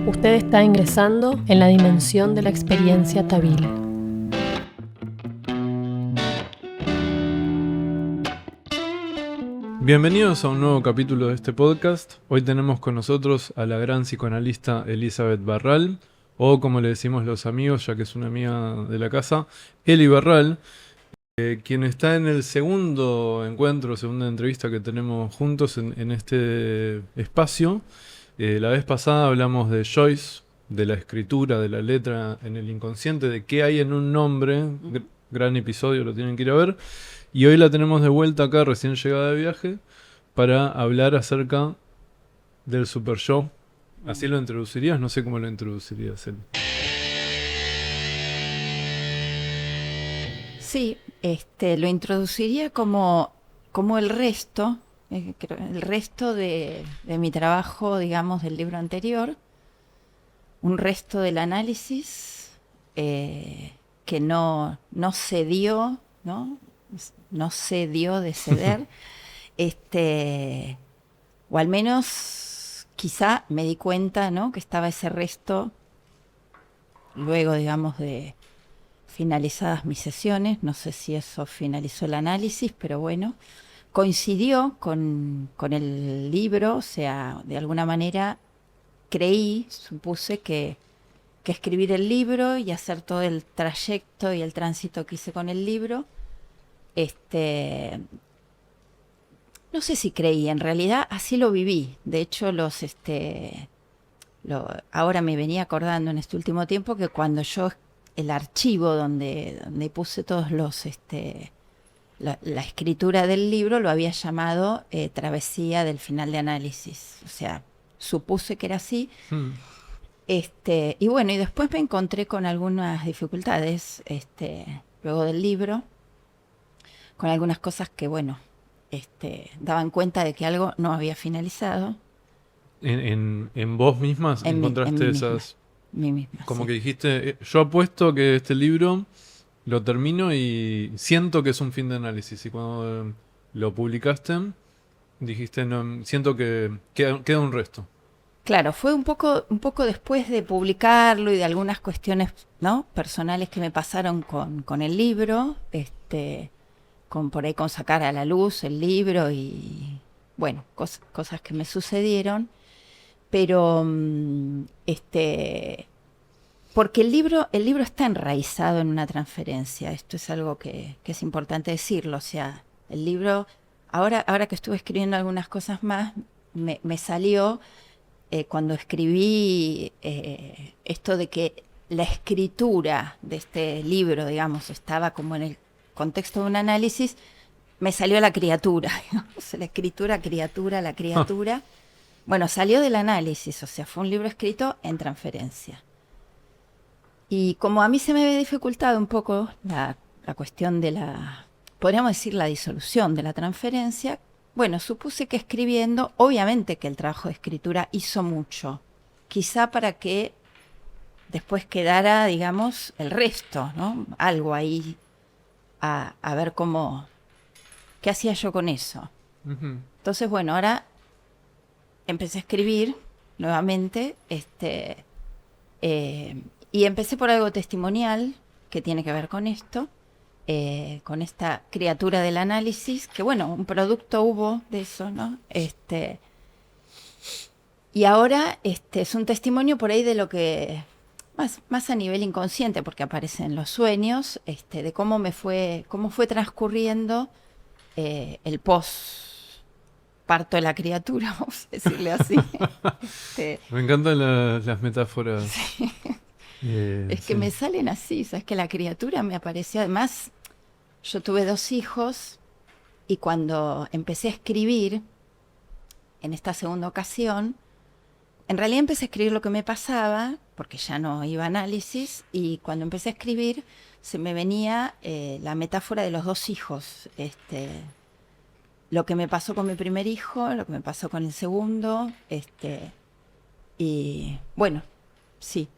Usted está ingresando en la dimensión de la experiencia Tabile. Bienvenidos a un nuevo capítulo de este podcast. Hoy tenemos con nosotros a la gran psicoanalista Elizabeth Barral, o como le decimos los amigos, ya que es una amiga de la casa, Eli Barral, quien está en el segundo encuentro, segunda entrevista que tenemos juntos en este espacio. La vez pasada hablamos de Joyce, de la escritura, de la letra en el inconsciente, de qué hay en un nombre. Gran episodio, lo tienen que ir a ver. Y hoy la tenemos de vuelta acá, recién llegada de viaje, para hablar acerca del super yo. ¿Así lo introducirías? No sé cómo lo introducirías, Eli. Sí, lo introduciría como el resto, el resto de mi trabajo, digamos, del libro anterior, un resto del análisis que no cedió, ¿no? No cedió de ceder, o al menos quizá me di cuenta, ¿no? Que estaba ese resto luego, digamos, de finalizadas mis sesiones, no sé si eso finalizó el análisis, pero bueno, coincidió con el libro, o sea, de alguna manera supuse que escribir el libro y hacer todo el trayecto y el tránsito que hice con el libro, no sé si creí, en realidad así lo viví. De hecho, ahora me venía acordando en este último tiempo que cuando yo el archivo donde puse todos la escritura del libro lo había llamado Travesía del final de análisis. O sea, supuse que era así. Y bueno, y después me encontré con algunas dificultades luego del libro, con algunas cosas que, bueno, daban cuenta de que algo no había finalizado. ¿En vos mismas encontraste mí esas? Mí misma, Como sí. que dijiste, yo apuesto que este libro lo termino y siento que es un fin de análisis. Y cuando lo publicaste, dijiste, no, siento que queda un resto. Claro, fue un poco después de publicarlo y de algunas cuestiones, ¿no?, personales que me pasaron con el libro, con sacar a la luz el libro y, bueno, cosas que me sucedieron, pero porque el libro está enraizado en una transferencia. Esto es algo que es importante decirlo. O sea, el libro, ahora que estuve escribiendo algunas cosas más, me salió cuando escribí esto de que la escritura de este libro, digamos, estaba como en el contexto de un análisis, me salió la criatura, digamos, la escritura, criatura, la criatura. Bueno, salió del análisis, o sea, fue un libro escrito en transferencia. Y como a mí se me había dificultado un poco la cuestión de podríamos decir, la disolución de la transferencia, bueno, supuse que escribiendo, obviamente que el trabajo de escritura hizo mucho, quizá para que después quedara, digamos, el resto, ¿no? Algo ahí, a ver qué hacía yo con eso. Ujú. Entonces, bueno, ahora empecé a escribir nuevamente, y empecé por algo testimonial que tiene que ver con esto, con esta criatura del análisis, que bueno, un producto hubo de eso, ¿no? Y ahora es un testimonio por ahí de lo que, más a nivel inconsciente, porque aparece en los sueños, de cómo fue transcurriendo el parto de la criatura, vamos a decirle así. Me encantan las metáforas. Sí. Es que Sí. me salen así, sabes que la criatura me apareció. Además, yo tuve 2 hijos y cuando empecé a escribir en esta segunda ocasión, en realidad empecé a escribir lo que me pasaba, porque ya no iba a análisis, y cuando empecé a escribir se me venía la metáfora de los 2 hijos. Lo que me pasó con mi primer hijo, lo que me pasó con el segundo, y bueno, sí.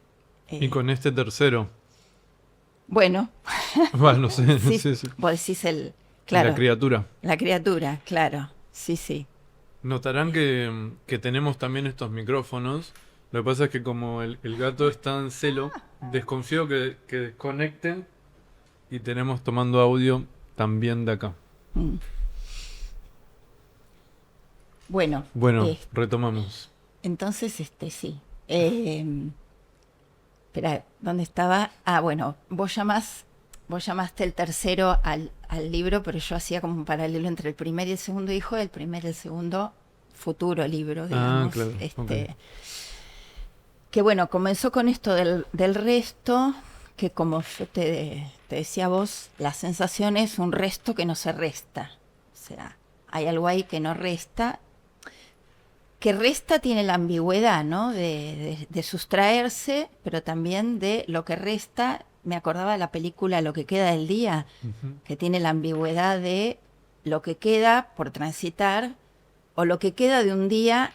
Y con este tercero. Bueno, Bueno, no sé. sí, Sí. vos decís claro, La criatura. la criatura, claro, sí. Notarán que tenemos también estos micrófonos Lo que pasa es que como el gato está en celo, desconfío que desconecten y tenemos tomando audio también de acá. Mm. Bueno, Bueno, retomamos. entonces, sí. Espera, ¿dónde estaba? Ah, bueno, vos llamaste el tercero al libro, pero yo hacía como un paralelo entre el primer y el segundo hijo, el primer y el segundo futuro libro, digamos. Claro. Ok. Que bueno, comenzó con esto del resto, que como yo te decía a vos, la sensación es un resto que no se resta. O sea, hay algo ahí que no resta. Que resta tiene la ambigüedad, ¿no? De sustraerse, pero también de lo que resta. Me acordaba de la película Lo que queda del día, Ujú. que tiene la ambigüedad de lo que queda por transitar o lo que queda de un día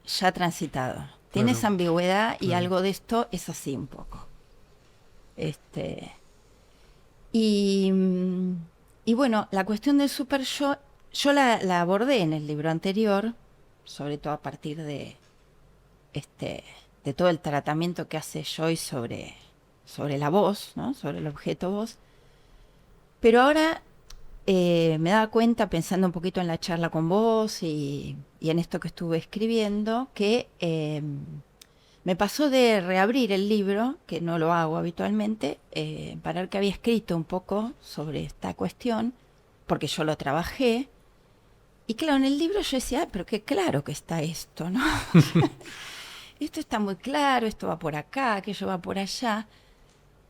ya transitado. Tiene Claro, esa ambigüedad y claro. algo de esto es así un poco. Y, y bueno, la cuestión del super yo la abordé en el libro anterior, sobre todo a partir de todo el tratamiento que hace Joyce sobre la voz, ¿no? Sobre el objeto voz. Pero ahora me daba cuenta, pensando un poquito en la charla con vos y en esto que estuve escribiendo, que me pasó de reabrir el libro, que no lo hago habitualmente, para ver que había escrito un poco sobre esta cuestión, porque yo lo trabajé. Y claro, en el libro yo decía, pero qué claro que está esto, ¿no? Esto está muy claro, esto va por acá, aquello va por allá.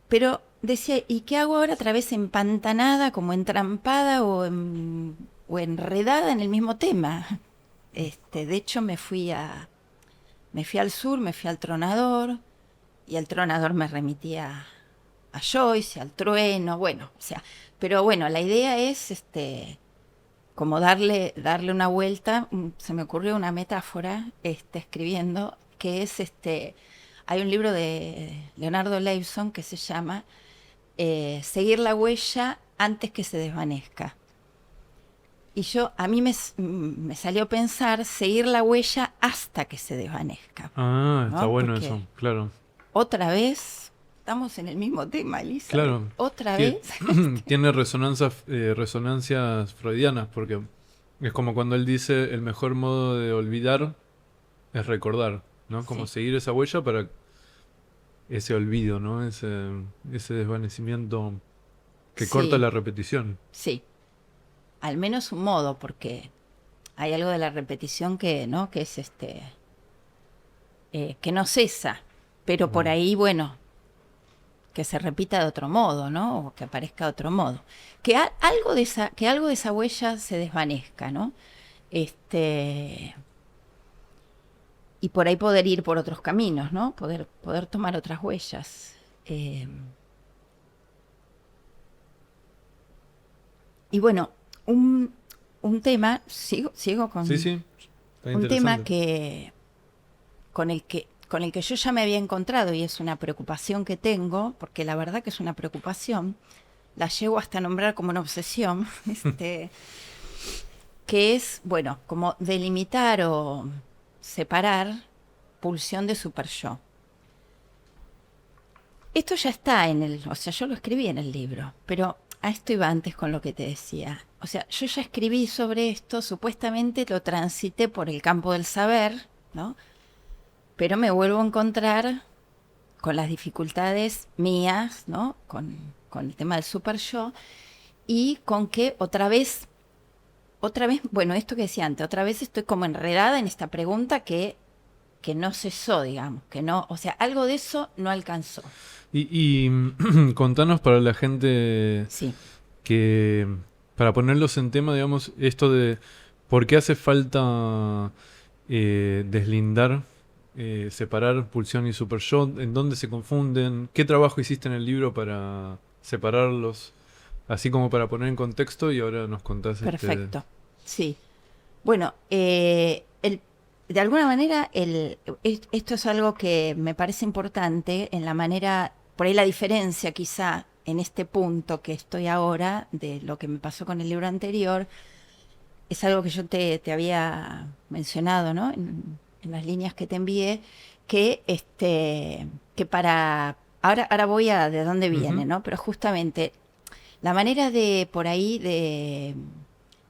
Pero decía, ¿y qué hago ahora otra vez empantanada, como entrampada o enredada en el mismo tema? De hecho, me fui al sur, me fui al Tronador, y el Tronador me remitía a Joyce, al trueno, bueno, o sea, pero bueno, la idea es como darle una vuelta. Se me ocurrió una metáfora escribiendo, que es hay un libro de Leonardo Lewson que se llama Seguir la huella antes que se desvanezca. Y a mí me salió pensar seguir la huella hasta que se desvanezca, Está ¿no? bueno Porque eso, claro. otra vez estamos en el mismo tema, Elisa. Claro. Otra Tie- vez. Tiene resonancias freudianas, porque es como cuando él dice el mejor modo de olvidar es recordar, ¿no? Como Sí, seguir esa huella para ese olvido, ¿no? Ese desvanecimiento que corta sí, la repetición. sí. Al menos un modo, porque hay algo de la repetición que, ¿no? Que es que no cesa, pero por Mm. ahí, bueno, que se repita de otro modo, ¿no? O que aparezca de otro modo. Que algo de esa huella se desvanezca, ¿no? Y por ahí poder ir por otros caminos, ¿no? Poder tomar otras huellas. Eh, y bueno, un, un tema, sigo Sí, con sí, está un tema interesante. con el que yo ya me había encontrado y es una preocupación que tengo, porque la verdad que es una preocupación, la llevo hasta nombrar como una obsesión, que es, bueno, como delimitar o separar pulsión de super yo. Esto ya está o sea, yo lo escribí en el libro, pero a esto iba antes con lo que te decía. O sea, yo ya escribí sobre esto, supuestamente lo transité por el campo del saber, ¿no? Pero me vuelvo a encontrar con las dificultades mías, ¿no? Con el tema del super yo y con que otra vez, bueno, esto que decía antes, otra vez estoy como enredada en esta pregunta que no cesó, digamos, que no, o sea, algo de eso no alcanzó. Y contanos para la gente Sí, que, para ponerlos en tema, digamos, esto de por qué hace falta deslindar, separar pulsión y super yo, en dónde se confunden, qué trabajo hiciste en el libro para separarlos, así como para poner en contexto y ahora nos contás perfecto. Sí. Bueno, de alguna manera esto es algo que me parece importante en la manera, por ahí la diferencia quizá en este punto que estoy ahora de lo que me pasó con el libro anterior, es algo que yo te había mencionado, ¿no? En las líneas que te envié, que para... Ahora voy a de dónde viene, ¿no? Pero justamente la manera de, por ahí, de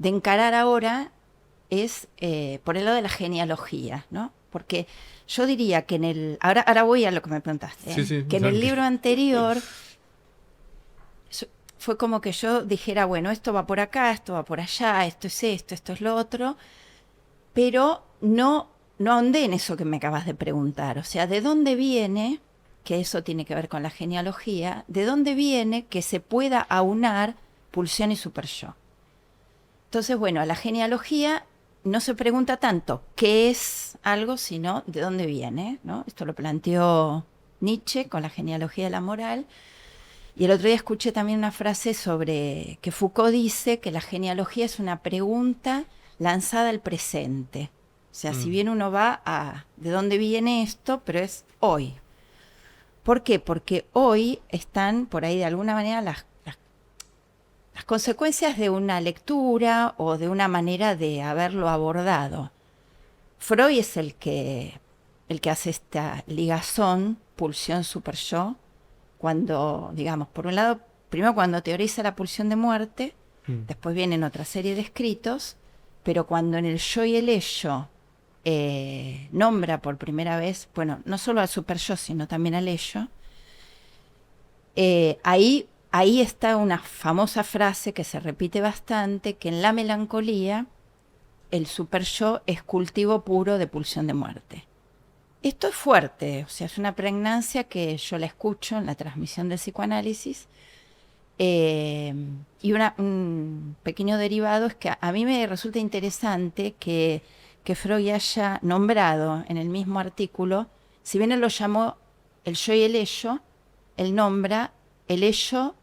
encarar ahora es por el lado de la genealogía, ¿no? Porque yo diría que ahora voy a lo que me preguntaste, Sí, sí, que en el libro anterior fue como que yo dijera, bueno, esto va por acá, esto va por allá, esto es lo otro, pero no ahondé en eso que me acabas de preguntar. O sea, ¿de dónde viene, que eso tiene que ver con la genealogía, de dónde viene que se pueda aunar pulsión y superyo? Entonces, bueno, a la genealogía no se pregunta tanto qué es algo, sino de dónde viene, ¿no? Esto lo planteó Nietzsche con la genealogía de la moral. Y el otro día escuché también una frase sobre que Foucault dice que la genealogía es una pregunta lanzada al presente. O sea, si bien uno va a de dónde viene esto, pero es hoy. ¿Por qué? Porque hoy están por ahí de alguna manera las consecuencias de una lectura o de una manera de haberlo abordado. Freud es el que hace esta ligazón, pulsión, superyo, cuando, digamos, por un lado, primero cuando teoriza la pulsión de muerte, después vienen otra serie de escritos, pero cuando en el yo y el ello nombra por primera vez, bueno, no solo al superyo, sino también al ello, ahí está una famosa frase que se repite bastante, que en la melancolía el superyo es cultivo puro de pulsión de muerte. Esto es fuerte, o sea, es una pregnancia que yo la escucho en la transmisión del psicoanálisis. Y un pequeño derivado es que a mí me resulta interesante que Freud haya nombrado en el mismo artículo, si bien él lo llamó el yo y el ello, él nombra el ello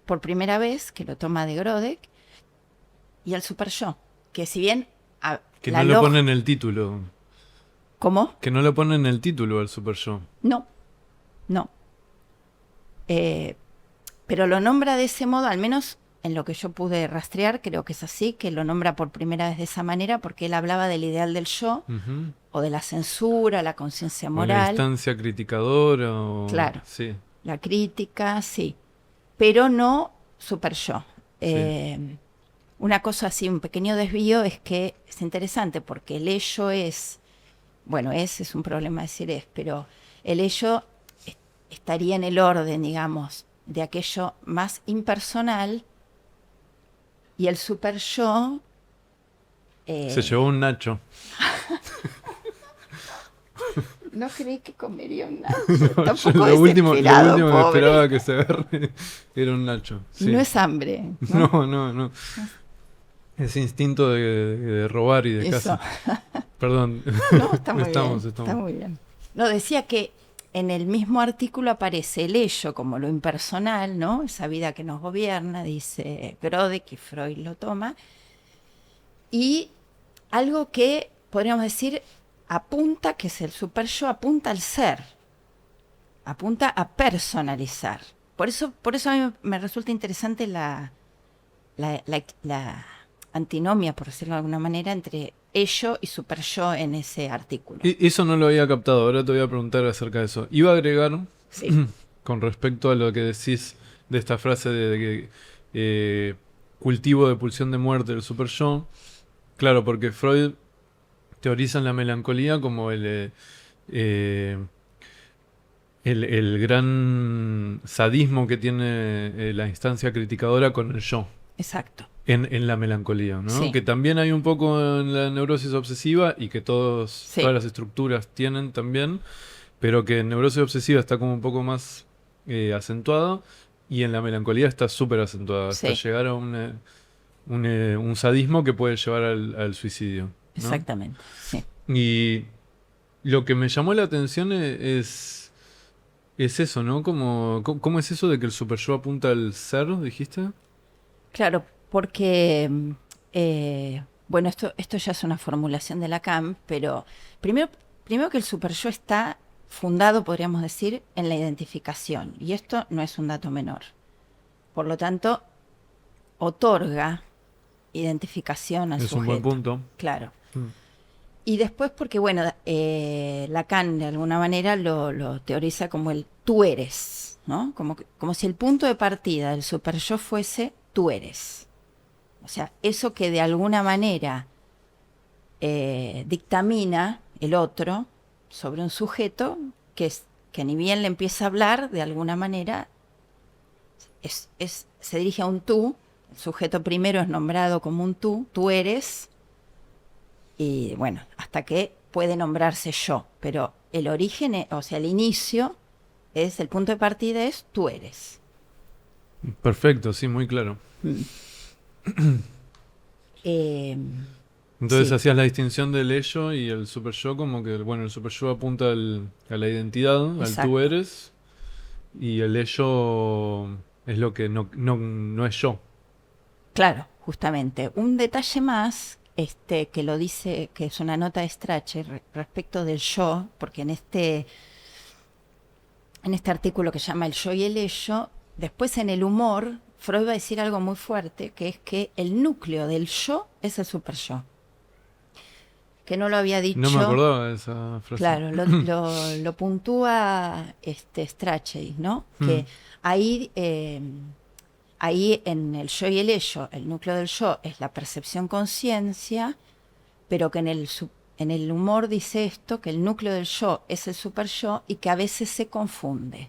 por primera vez, que lo toma de Grodek, y el superyo, que si bien... Que no lo pone en el título. ¿Cómo? Que no lo pone en el título al superyo. No. Pero lo nombra de ese modo, al menos en lo que yo pude rastrear, creo que es así, que lo nombra por primera vez de esa manera, porque él hablaba del ideal del yo, o de la censura, la conciencia moral. O la instancia criticadora. Claro, sí. La crítica, sí, pero no super yo. Sí. Una cosa así, un pequeño desvío, es que es interesante, porque el ello es, bueno, es un problema decir pero el ello estaría en el orden, digamos, de aquello más impersonal, y el super yo... Se llevó un nacho. No creí que comería un nacho. No, Tampoco lo último que pobre. esperaba que se agarre era un nacho. Sí. No es hambre. No. Es instinto de robar y de caza. Perdón. No, está muy estamos. bien. Está muy bien. No, decía que en el mismo artículo aparece el ello como lo impersonal, ¿no? Esa vida que nos gobierna, dice Grodek, y Freud lo toma. Y algo que podríamos decir apunta, que es el superyo, apunta al ser, apunta a personalizar. Por eso a mí me resulta interesante la antinomia, por decirlo de alguna manera, entre ello y superyo en ese artículo. Eso no lo había captado, ahora te voy a preguntar acerca de eso. Iba a agregar, sí, con respecto a lo que decís de esta frase de que cultivo de pulsión de muerte del superyo. Claro, porque Freud teoriza en la melancolía como el gran sadismo que tiene la instancia criticadora con el yo. Exacto. En la melancolía, ¿no? Sí. Que también hay un poco en la neurosis obsesiva y que todas las estructuras tienen también, pero que en neurosis obsesiva está como un poco más acentuado, y en la melancolía está súper acentuada, hasta llegar a un sadismo que puede llevar al suicidio, ¿no? Exactamente, sí. Y lo que me llamó la atención es eso, ¿no? ¿Cómo es eso de que el superyo apunta al ser, dijiste? Claro, porque, bueno, esto ya es una formulación de Lacan, pero primero que el superyo está fundado, podríamos decir, en la identificación, y esto no es un dato menor. Por lo tanto, otorga identificación al sujeto. Es un buen punto. Claro. Y después porque, bueno, Lacan de alguna manera lo teoriza como el tú eres, ¿no? Como si el punto de partida del super yo fuese tú eres. O sea, eso que de alguna manera dictamina el otro sobre un sujeto que ni bien le empieza a hablar, de alguna manera se dirige a un tú. El sujeto primero es nombrado como un tú eres, y bueno, hasta que puede nombrarse yo, pero el origen, o sea, el inicio, el punto de partida es tú eres. Perfecto, sí, muy claro. Entonces Sí, hacías la distinción del ello y el super yo, como que, bueno, el super yo apunta a la identidad, al tú exacto. eres, y el ello es lo que no es yo. Claro, justamente. Un detalle más, que lo dice, que es una nota de Strachey respecto del yo, porque en este artículo que se llama El yo y el ello, después en el humor, Freud va a decir algo muy fuerte, que es que el núcleo del yo es el super yo. Que no lo había No me dicho, acordaba de esa frase. claro, lo puntúa Strachey, ¿no? Que ahí, ahí en el yo y el ello, el núcleo del yo es la percepción conciencia, pero que en el humor dice esto, que el núcleo del yo es el super yo y que a veces se confunde.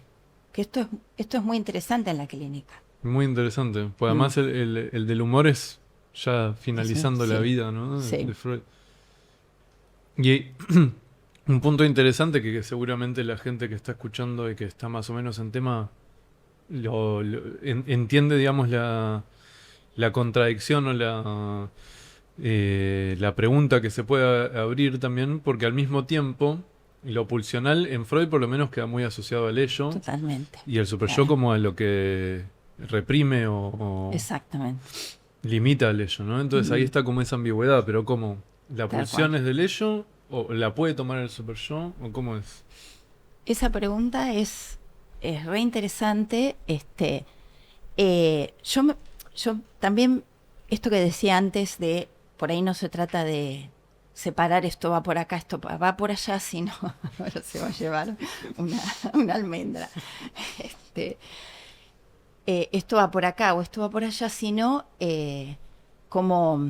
Que esto es muy interesante en la clínica. Muy interesante. Pues Mm, además el del humor es ya finalizando la sí, vida, ¿no? sí. De Freud. Y un punto interesante que seguramente la gente que está escuchando y que está más o menos en tema entiende, digamos, la contradicción o la pregunta que se puede abrir también, porque al mismo tiempo lo pulsional en Freud por lo menos queda muy asociado al ello Totalmente. y el super yo Claro, como a lo que reprime o exactamente. limita al ello, ¿no? Entonces ahí Mm, está como esa ambigüedad, pero como la tal cual. pulsión es del ello o la puede tomar el super yo o cómo es. Esa pregunta es re interesante. Yo, yo también, esto que decía antes de, por ahí no se trata de separar esto va por acá, esto va por allá, sino ahora se va a llevar una, una almendra. Este, esto va por acá o esto va por allá, sino como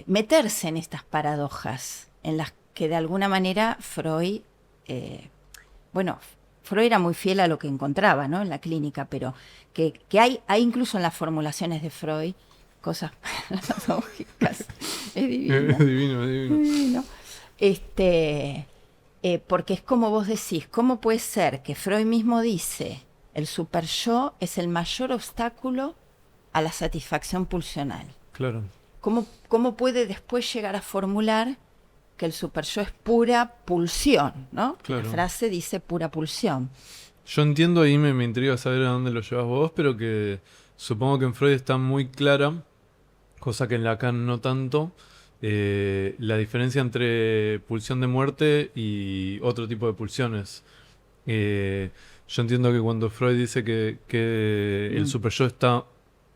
meterse en estas paradojas en las que de alguna manera Freud, eh, bueno, Freud era muy fiel a lo que encontraba, ¿no? En la clínica, pero que hay incluso en las formulaciones de Freud cosas paradójicas. Es divino, Divino, divino. divino. Porque es como vos decís, ¿cómo puede ser que Freud mismo dice el super yo es el mayor obstáculo a la satisfacción pulsional? Claro. ¿Cómo puede después llegar a formular que el super yo es pura pulsión, ¿no? Que la Claro. frase dice pura pulsión. Yo entiendo, ahí me intriga saber a dónde lo llevas vos, pero que supongo que en Freud está muy clara, cosa que en Lacan no tanto, la diferencia entre pulsión de muerte y otro tipo de pulsiones. Yo entiendo que cuando Freud dice que el Mm, super yo está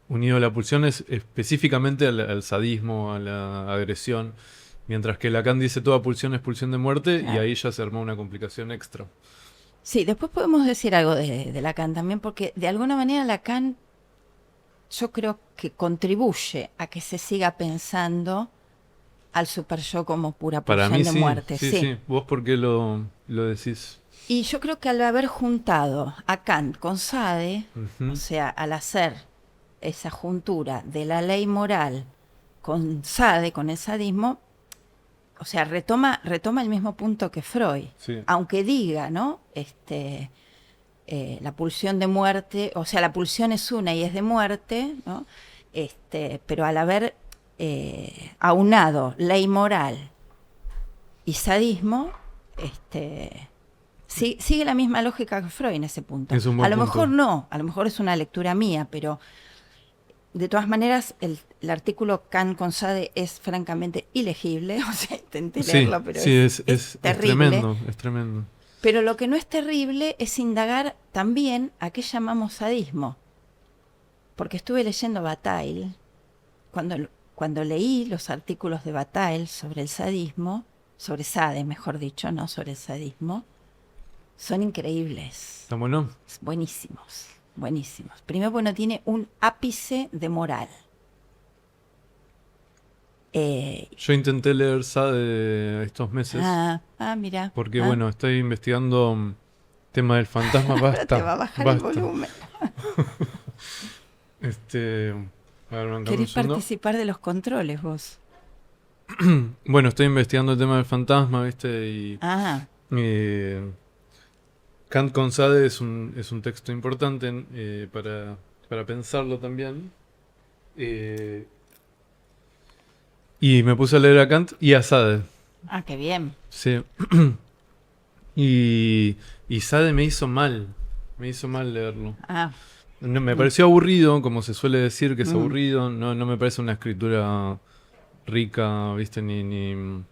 unido a la pulsión es específicamente al sadismo, a la agresión, mientras que Lacan dice toda pulsión es pulsión de muerte y claro. ahí ya se armó una complicación extra. Sí, después podemos decir algo de Lacan también, porque de alguna manera Lacan yo creo que contribuye a que se siga pensando al super yo como pura Para mí pulsión de sí, muerte, sí, sí. sí. ¿Vos por qué lo decís? Y yo creo que al haber juntado a Kant con Sade, o Ujú. sea, al hacer esa juntura de la ley moral con Sade, con el sadismo, o sea, retoma el mismo punto que Freud, Sí, aunque diga, ¿no? La pulsión de muerte, o sea, la pulsión es una y es de muerte, ¿no? Pero al haber aunado ley moral y sadismo, sigue la misma lógica que Freud en ese punto. es un A buen lo mejor punto. no, a lo mejor es una lectura mía, pero de todas maneras el artículo Kant con Sade es francamente ilegible, o sea, intenté Sí, leerlo, pero sí, es es terrible. tremendo, es tremendo. Pero lo que no es terrible es indagar también a qué llamamos sadismo. Porque estuve leyendo Bataille, cuando cuando leí los artículos de Bataille sobre el sadismo, sobre Sade, mejor dicho, no sobre el sadismo, son increíbles. ¿Está bueno? Buenísimos, buenísimos. Primero, bueno, tiene un ápice de moral. Yo intenté leer Sade estos meses. Mira. Porque, bueno, estoy investigando tema del fantasma. Basta. Te va a bajar el volumen. A ver, ¿Querés participar de los controles vos? Bueno, estoy investigando el tema del fantasma, ¿viste? Y Kant con Sade es un texto importante para pensarlo también. Y me puse a leer a Kant y a Sade. Qué bien. Sí. Y Sade me hizo mal leerlo. No, me pareció aburrido, como se suele decir que es aburrido. No me parece una escritura rica, ¿viste? Ni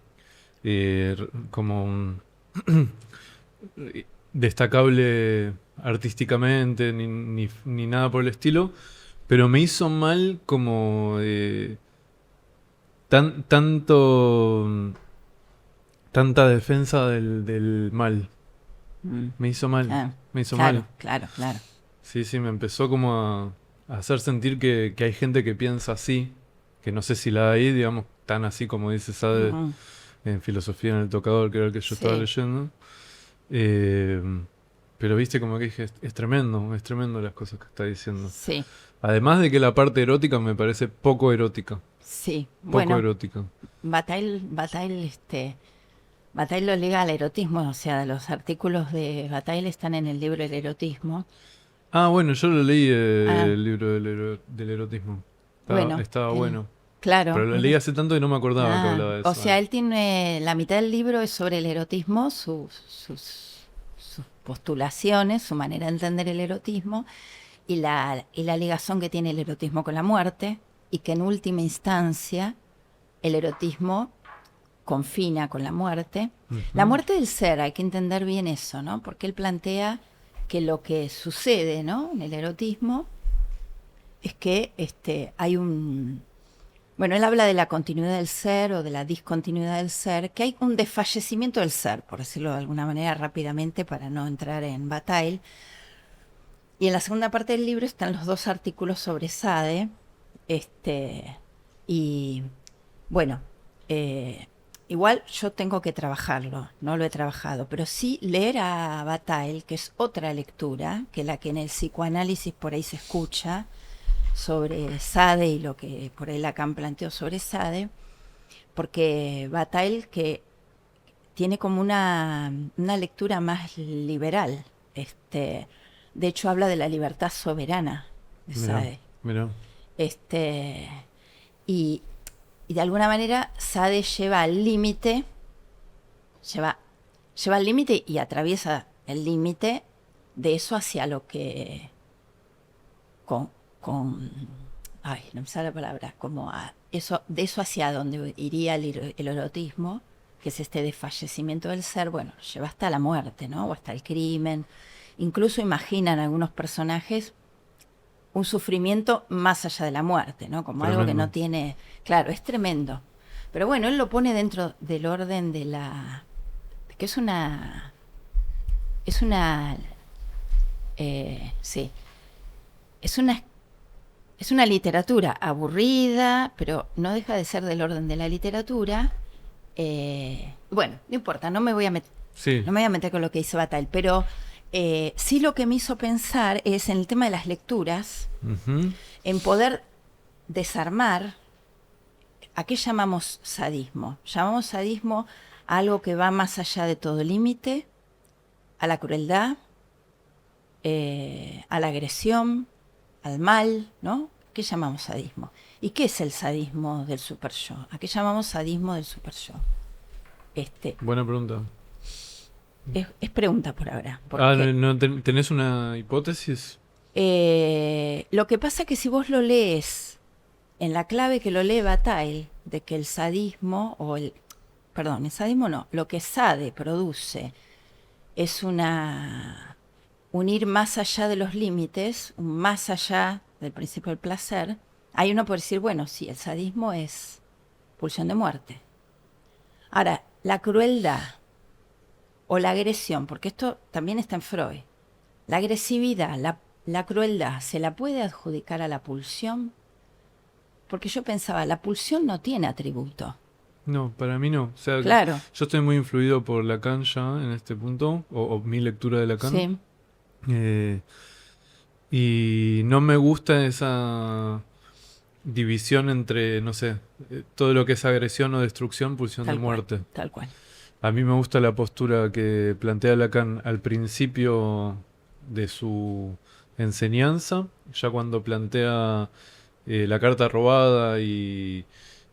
como destacable artísticamente, ni nada por el estilo. Pero me hizo mal como tanta defensa del mal. Me hizo mal. Me hizo mal. Claro. Sí, me empezó como a hacer sentir que hay gente que piensa así, que no sé si la hay, digamos, tan así como dice Sade en Filosofía en el Tocador, que era el que yo estaba leyendo. Pero viste, como que dije, es tremendo las cosas que está diciendo. Sí. Además de que la parte erótica me parece poco erótica. Sí, poco erótica. Bataille lo liga al erotismo, o sea, los artículos de Bataille están en el libro El erotismo. Bueno, yo lo leí el libro del erotismo. Estaba bueno. Claro. Pero lo leí hace tanto que no me acordaba que hablaba de eso. O sea, él tiene, la mitad del libro es sobre el erotismo, sus postulaciones, su manera de entender el erotismo y la ligación que tiene el erotismo con la muerte, y que en última instancia el erotismo confina con la muerte. La muerte del ser, hay que entender bien eso, ¿no? Porque él plantea que lo que sucede, ¿no?, en el erotismo es que hay un... Bueno, él habla de la continuidad del ser o de la discontinuidad del ser, que hay un desfallecimiento del ser, por decirlo de alguna manera rápidamente para no entrar en Bataille. Y en la segunda parte del libro están los 2 artículos sobre Sade. Y bueno, igual yo tengo que trabajarlo, no lo he trabajado, pero sí leer a Bataille, que es otra lectura que la que en el psicoanálisis por ahí se escucha sobre Sade y lo que por ahí Lacan planteó sobre Sade, porque Bataille que tiene como una lectura más liberal, de hecho habla de la libertad soberana de Sade. Mirá. Y de alguna manera Sade lleva al límite y atraviesa el límite de eso hacia lo que no me sale la palabra, como de eso hacia donde iría el erotismo, que es este desfallecimiento del ser. Bueno, lleva hasta la muerte, ¿no? O hasta el crimen. Incluso imaginan algunos personajes un sufrimiento más allá de la muerte, ¿no? Como tremendo. Algo que no tiene... Claro, es tremendo. Pero bueno, él lo pone dentro del orden de la... que es una... Es una literatura aburrida, pero no deja de ser del orden de la literatura. Bueno, no importa, no me voy a meter con lo que dice Bataille, pero sí lo que me hizo pensar es en el tema de las lecturas, en poder desarmar a qué llamamos sadismo. Llamamos sadismo a algo que va más allá de todo límite, a la crueldad, a la agresión, al mal, ¿no? ¿Qué llamamos sadismo? ¿Y qué es el sadismo del super yo? ¿A qué llamamos sadismo del super yo? Buena pregunta. Es pregunta por ahora. ¿No tenés una hipótesis? Lo que pasa es que si vos lo lees en la clave que lo lee Bataille, de que el sadismo, el sadismo no, lo que Sade produce es un ir más allá de los límites, un más allá del principio del placer, Ahí uno puede decir, bueno, sí, el sadismo es pulsión de muerte. Ahora, la crueldad o la agresión, porque esto también está en Freud, la agresividad, la crueldad, ¿se la puede adjudicar a la pulsión? Porque yo pensaba, la pulsión no tiene atributo. No, para mí no. O sea, Claro, yo estoy muy influido por Lacan ya en este punto, o mi lectura de Lacan. sí, Eh, y no me gusta esa división entre, no sé, todo lo que es agresión o destrucción, pulsión de tal cual, muerte. tal cual. A mí me gusta la postura que plantea Lacan al principio de su enseñanza, ya cuando plantea la carta robada y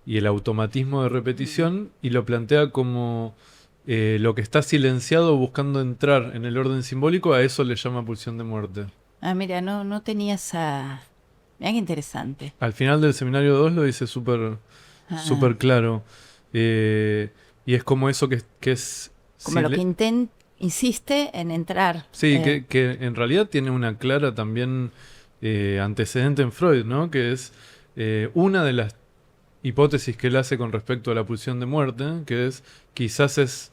el automatismo de repetición, y lo plantea como lo que está silenciado buscando entrar en el orden simbólico, a eso le llama pulsión de muerte. Ah, mira, no tenía esa... Mira qué interesante. Al final del seminario 2 lo dice súper Ah, súper claro. Eh, y es como eso que es... como lo que insiste en entrar. Sí, que en realidad tiene una clara también antecedente en Freud, ¿no? Que es una de las hipótesis que él hace con respecto a la pulsión de muerte, que es quizás es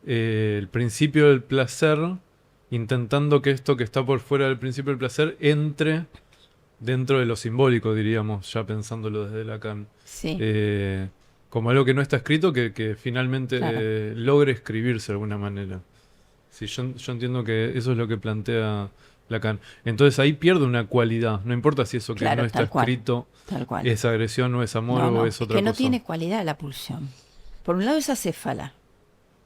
el principio del placer, intentando que esto que está por fuera del principio del placer entre dentro de lo simbólico, diríamos, ya pensándolo desde Lacan. Sí, Eh, como algo que no está escrito, que finalmente claro, logre escribirse de alguna manera. Sí, yo entiendo que eso es lo que plantea Lacan. Entonces ahí pierde una cualidad. No importa si eso que no claro, está tal cual, escrito tal cual. es agresión o es amor No, o no, es es otra que no cosa. tiene cualidad la pulsión. Por un lado es acéfala,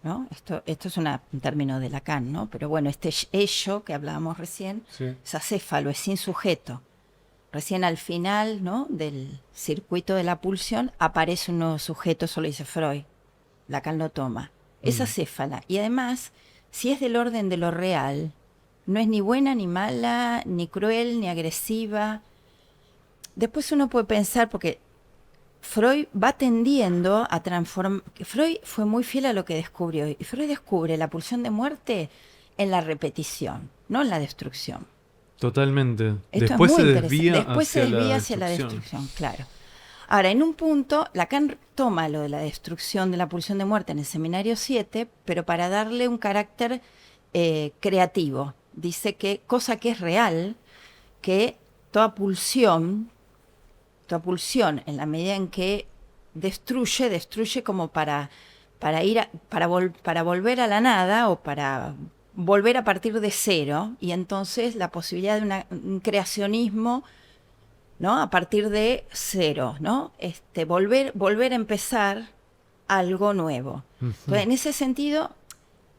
¿no? Esto es un término de Lacan, ¿no? Pero bueno, este ello que hablábamos recién Sí. es acéfalo, es sin sujeto. Recién al final, ¿no?, del circuito de la pulsión aparece un nuevo sujeto, eso lo dice Freud. Lacan lo toma. Es Mm. acéfala. Y además, si es del orden de lo real, no es ni buena, ni mala, ni cruel, ni agresiva. Después uno puede pensar, porque Freud va tendiendo a transformar... Freud fue muy fiel a lo que descubrió. Y Freud descubre la pulsión de muerte en la repetición, no en la destrucción. Totalmente. Esto es Después se muy interesante. desvía Después se hacia desvía la hacia la destrucción. destrucción, claro. Ahora, en un punto, Lacan toma lo de la destrucción de la pulsión de muerte en el seminario 7, pero para darle un carácter creativo. Dice que, cosa que es real, que toda pulsión, en la medida en que destruye como para volver a la nada o para volver a partir de cero, y entonces la posibilidad de un creacionismo, ¿no?, a partir de cero, ¿no? Volver a empezar algo nuevo. Ujú. Entonces, en ese sentido,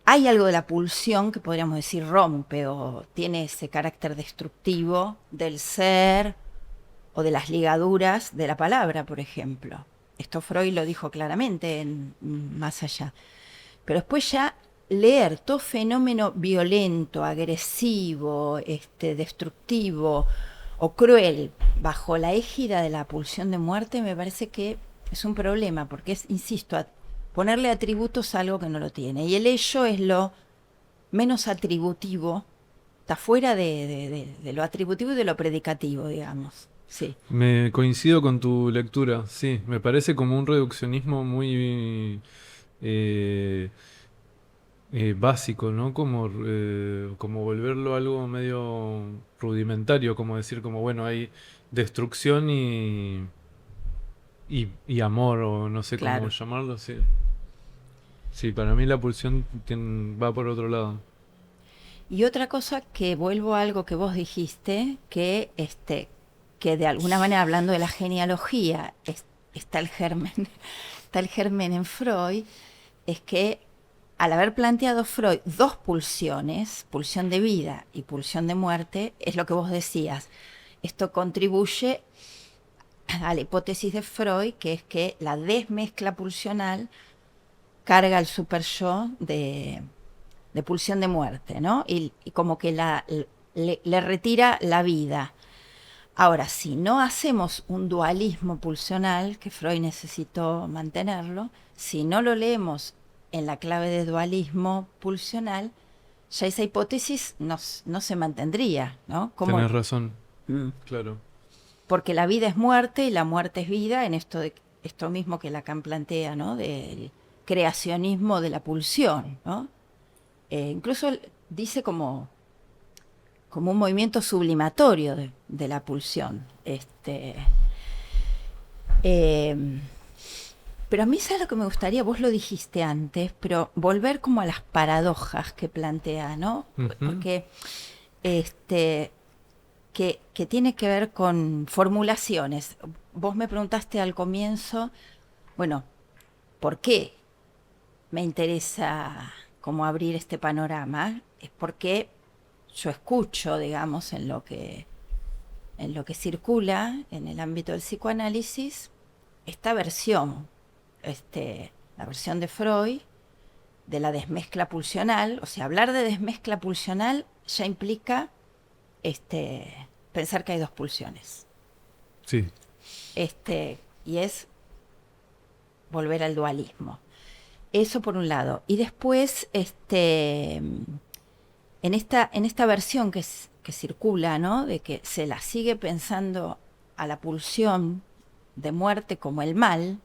hay algo de la pulsión que podríamos decir rompe o tiene ese carácter destructivo del ser o de las ligaduras de la palabra, por ejemplo. Esto Freud lo dijo claramente Más allá. Pero después ya leer todo fenómeno violento, agresivo, destructivo o cruel bajo la égida de la pulsión de muerte me parece que es un problema, porque es, insisto, ponerle atributos a algo que no lo tiene. Y el ello es lo menos atributivo, está fuera de lo atributivo y de lo predicativo, digamos. Sí, Me coincido con tu lectura, sí. Me parece como un reduccionismo muy eh, básico, ¿no? Como volverlo algo medio rudimentario, como decir, como bueno, hay destrucción y amor, o no sé cómo claro. llamarlo, sí. Sí, para mí la pulsión va por otro lado. Y otra cosa, que vuelvo a algo que vos dijiste, que de alguna manera, hablando de la genealogía, está el germen, está el germen en Freud, es que al haber planteado Freud dos pulsiones, pulsión de vida y pulsión de muerte, es lo que vos decías. Esto contribuye a la hipótesis de Freud, que es que la desmezcla pulsional carga el super yo de pulsión de muerte, ¿no? Y como que le retira la vida. Ahora, si no hacemos un dualismo pulsional, que Freud necesitó mantenerlo, si no lo leemos en la clave de dualismo pulsional, ya esa hipótesis no se mantendría, ¿no? Tenés razón, Mm. claro. porque la vida es muerte y la muerte es vida, en esto mismo que Lacan plantea, ¿no? Del creacionismo de la pulsión, ¿no? Incluso dice como un movimiento sublimatorio de la pulsión. Pero a mí, ¿sabes lo que me gustaría? Vos lo dijiste antes, pero volver como a las paradojas que plantea, ¿no? Porque que tiene que ver con formulaciones. Vos me preguntaste al comienzo, bueno, ¿por qué me interesa como abrir este panorama? Es porque yo escucho, digamos, en lo que circula en el ámbito del psicoanálisis, esta versión, la versión de Freud, de la desmezcla pulsional. O sea, hablar de desmezcla pulsional ya implica pensar que hay dos pulsiones. Sí. Y es volver al dualismo. Eso por un lado. Y después, en esta versión que circula, ¿no? De que se la sigue pensando a la pulsión de muerte como el mal,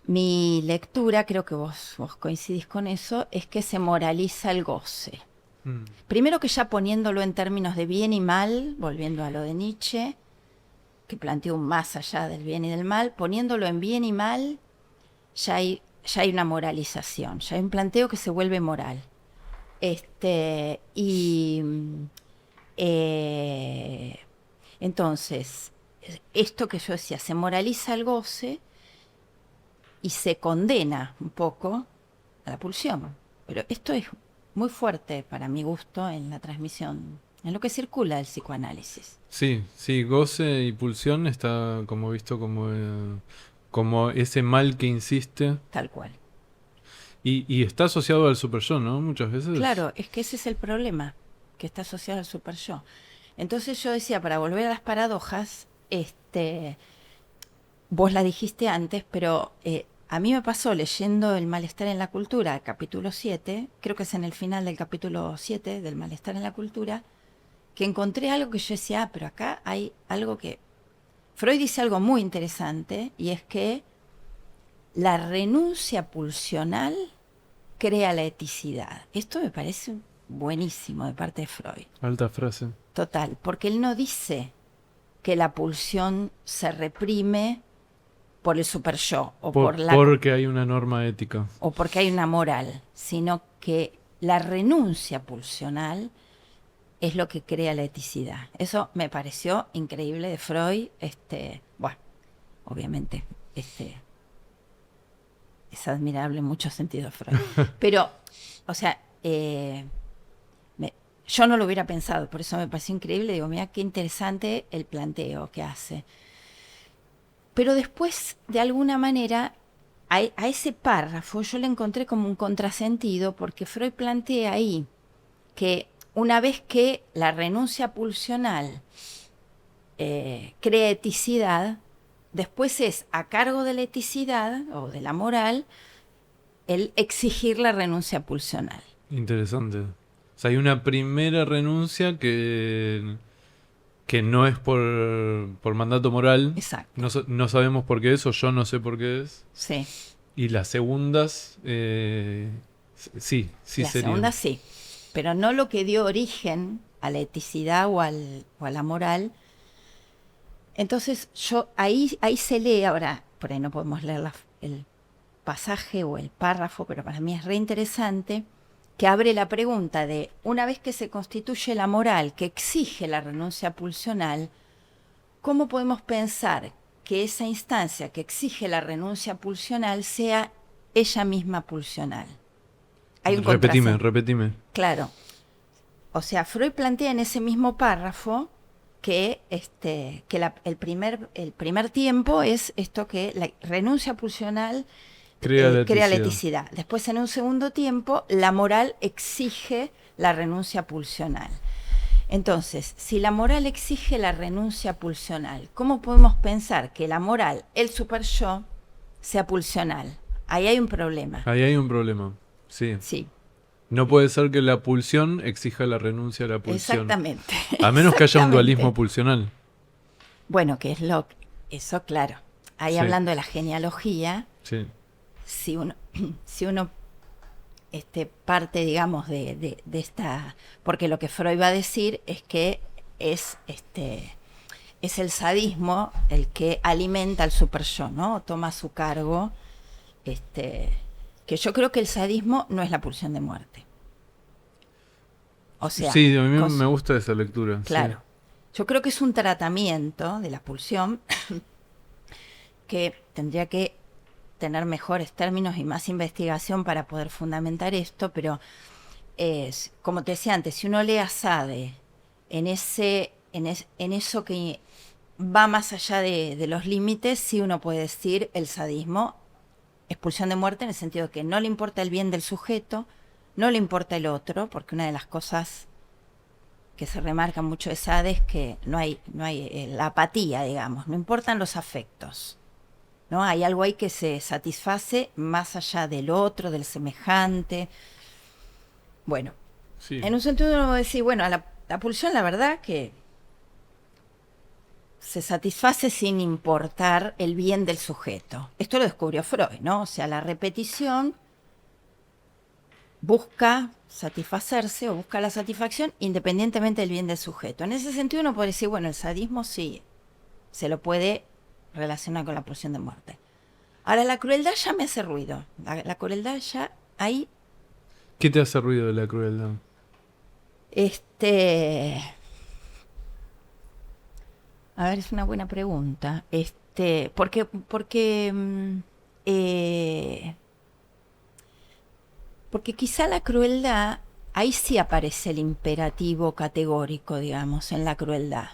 mi lectura, creo que vos coincidís con eso, es que se moraliza el goce. Primero que ya poniéndolo en términos de bien y mal, volviendo a lo de Nietzsche, que planteó un más allá del bien y del mal, poniéndolo en bien y mal, ya hay una moralización, ya hay un planteo que se vuelve moral. Entonces, esto que yo decía, se moraliza el goce y se condena un poco a la pulsión. Pero esto es muy fuerte para mi gusto en la transmisión, en lo que circula el psicoanálisis. Sí, goce y pulsión está como visto como ese mal que insiste. Tal cual. Y está asociado al super yo, ¿no? Muchas veces. Claro, es que ese es el problema, que está asociado al super yo. Entonces yo decía, para volver a las paradojas, vos la dijiste antes, pero a mí me pasó leyendo El malestar en la cultura, capítulo 7, creo que es en el final del capítulo 7 del malestar en la cultura, que encontré algo que yo decía, pero acá hay algo que... Freud dice algo muy interesante, y es que la renuncia pulsional crea la eticidad. Esto me parece buenísimo de parte de Freud. Alta frase. Total, porque él no dice que la pulsión se reprime por el super yo porque hay una norma ética o porque hay una moral, sino que la renuncia pulsional es lo que crea la eticidad. Eso me pareció increíble de Freud. Bueno, obviamente, es admirable en muchos sentidos Freud. Pero, o sea, yo no lo hubiera pensado, por eso me pareció increíble. Digo, mira qué interesante el planteo que hace. Pero después, de alguna manera, a ese párrafo yo le encontré como un contrasentido, porque Freud plantea ahí que una vez que la renuncia pulsional crea eticidad, después es a cargo de la eticidad o de la moral el exigir la renuncia pulsional. Interesante. O sea, hay una primera renuncia que no es por mandato moral. Exacto. No sabemos por qué es, o yo no sé por qué es. Sí. Y las segundas, sí las serían. segundas sí, pero no lo que dio origen a la eticidad o a la moral. Entonces ahí se lee, ahora por ahí no podemos leer el pasaje o el párrafo, pero para mí es re interesante, que abre la pregunta de, una vez que se constituye la moral que exige la renuncia pulsional, ¿cómo podemos pensar que esa instancia que exige la renuncia pulsional sea ella misma pulsional? Hay un Repetime. Claro. O sea, Freud plantea en ese mismo párrafo que el primer tiempo es esto, que la renuncia pulsional crea la eticidad. Después, en un segundo tiempo, la moral exige la renuncia pulsional. Entonces, si la moral exige la renuncia pulsional, ¿cómo podemos pensar que la moral, el super yo, sea pulsional? Ahí hay un problema. Sí. Sí. No puede ser que la pulsión exija la renuncia a la pulsión. Exactamente. A menos que haya un dualismo pulsional. Bueno, que es eso, claro. Ahí Sí. hablando de la genealogía, Sí. si uno, si uno parte, digamos, de esta, porque lo que Freud va a decir es que es es el sadismo el que alimenta al super yo, ¿no? Toma a su cargo, que yo creo que el sadismo no es la pulsión de muerte. O sea, Sí, a mí me gusta esa lectura. claro. Yo creo que es un tratamiento de la pulsión que tendría que tener mejores términos y más investigación para poder fundamentar esto, pero como te decía antes, si uno lee a Sade en eso que va más allá de los límites, sí uno puede decir el sadismo, expulsión de muerte en el sentido de que no le importa el bien del sujeto, no le importa el otro, porque una de las cosas que se remarca mucho de Sade es que no hay la apatía, digamos, no importan los afectos, ¿no? Hay algo ahí que se satisface más allá del otro, del semejante. Bueno, Sí. en un sentido uno va a decir, bueno, la pulsión la verdad que se satisface sin importar el bien del sujeto. Esto lo descubrió Freud, ¿no? O sea, la repetición busca satisfacerse o busca la satisfacción independientemente del bien del sujeto. En ese sentido uno puede decir, bueno, el sadismo sí se lo puede relacionar con la pulsión de muerte. Ahora, la crueldad ya me hace ruido. La crueldad ya ahí, ¿Qué te hace ruido de la crueldad? A ver, es una buena pregunta. Porque quizá la crueldad, ahí sí aparece el imperativo categórico, digamos, en la crueldad.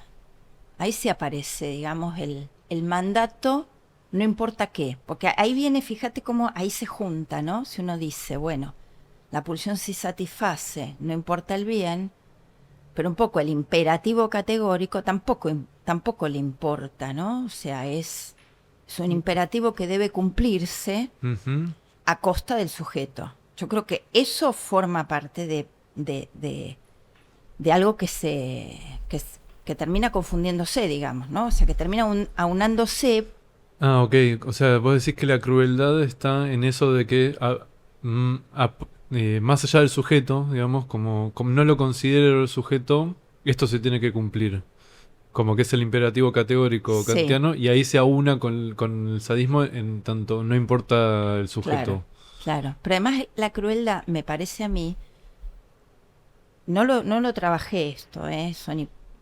Ahí sí aparece, digamos, el mandato, no importa qué. Porque ahí viene, fíjate cómo ahí se junta, ¿no? Si uno dice, bueno, la pulsión sí satisface, no importa el bien, pero un poco el imperativo categórico tampoco le importa, ¿no? O sea, es un imperativo que debe cumplirse Ujú. a costa del sujeto. Yo creo que eso forma parte de algo que termina confundiéndose, digamos, ¿no? O sea, que termina aunándose. Ah, ok. O sea, vos decís que la crueldad está en eso de que más allá del sujeto, digamos, como no lo considero el sujeto, esto se tiene que cumplir. Como que es el imperativo categórico Sí, kantiano y ahí se aúna con el sadismo en tanto no importa el claro, sujeto. claro. Pero además la crueldad, me parece a mí, no lo trabajé esto,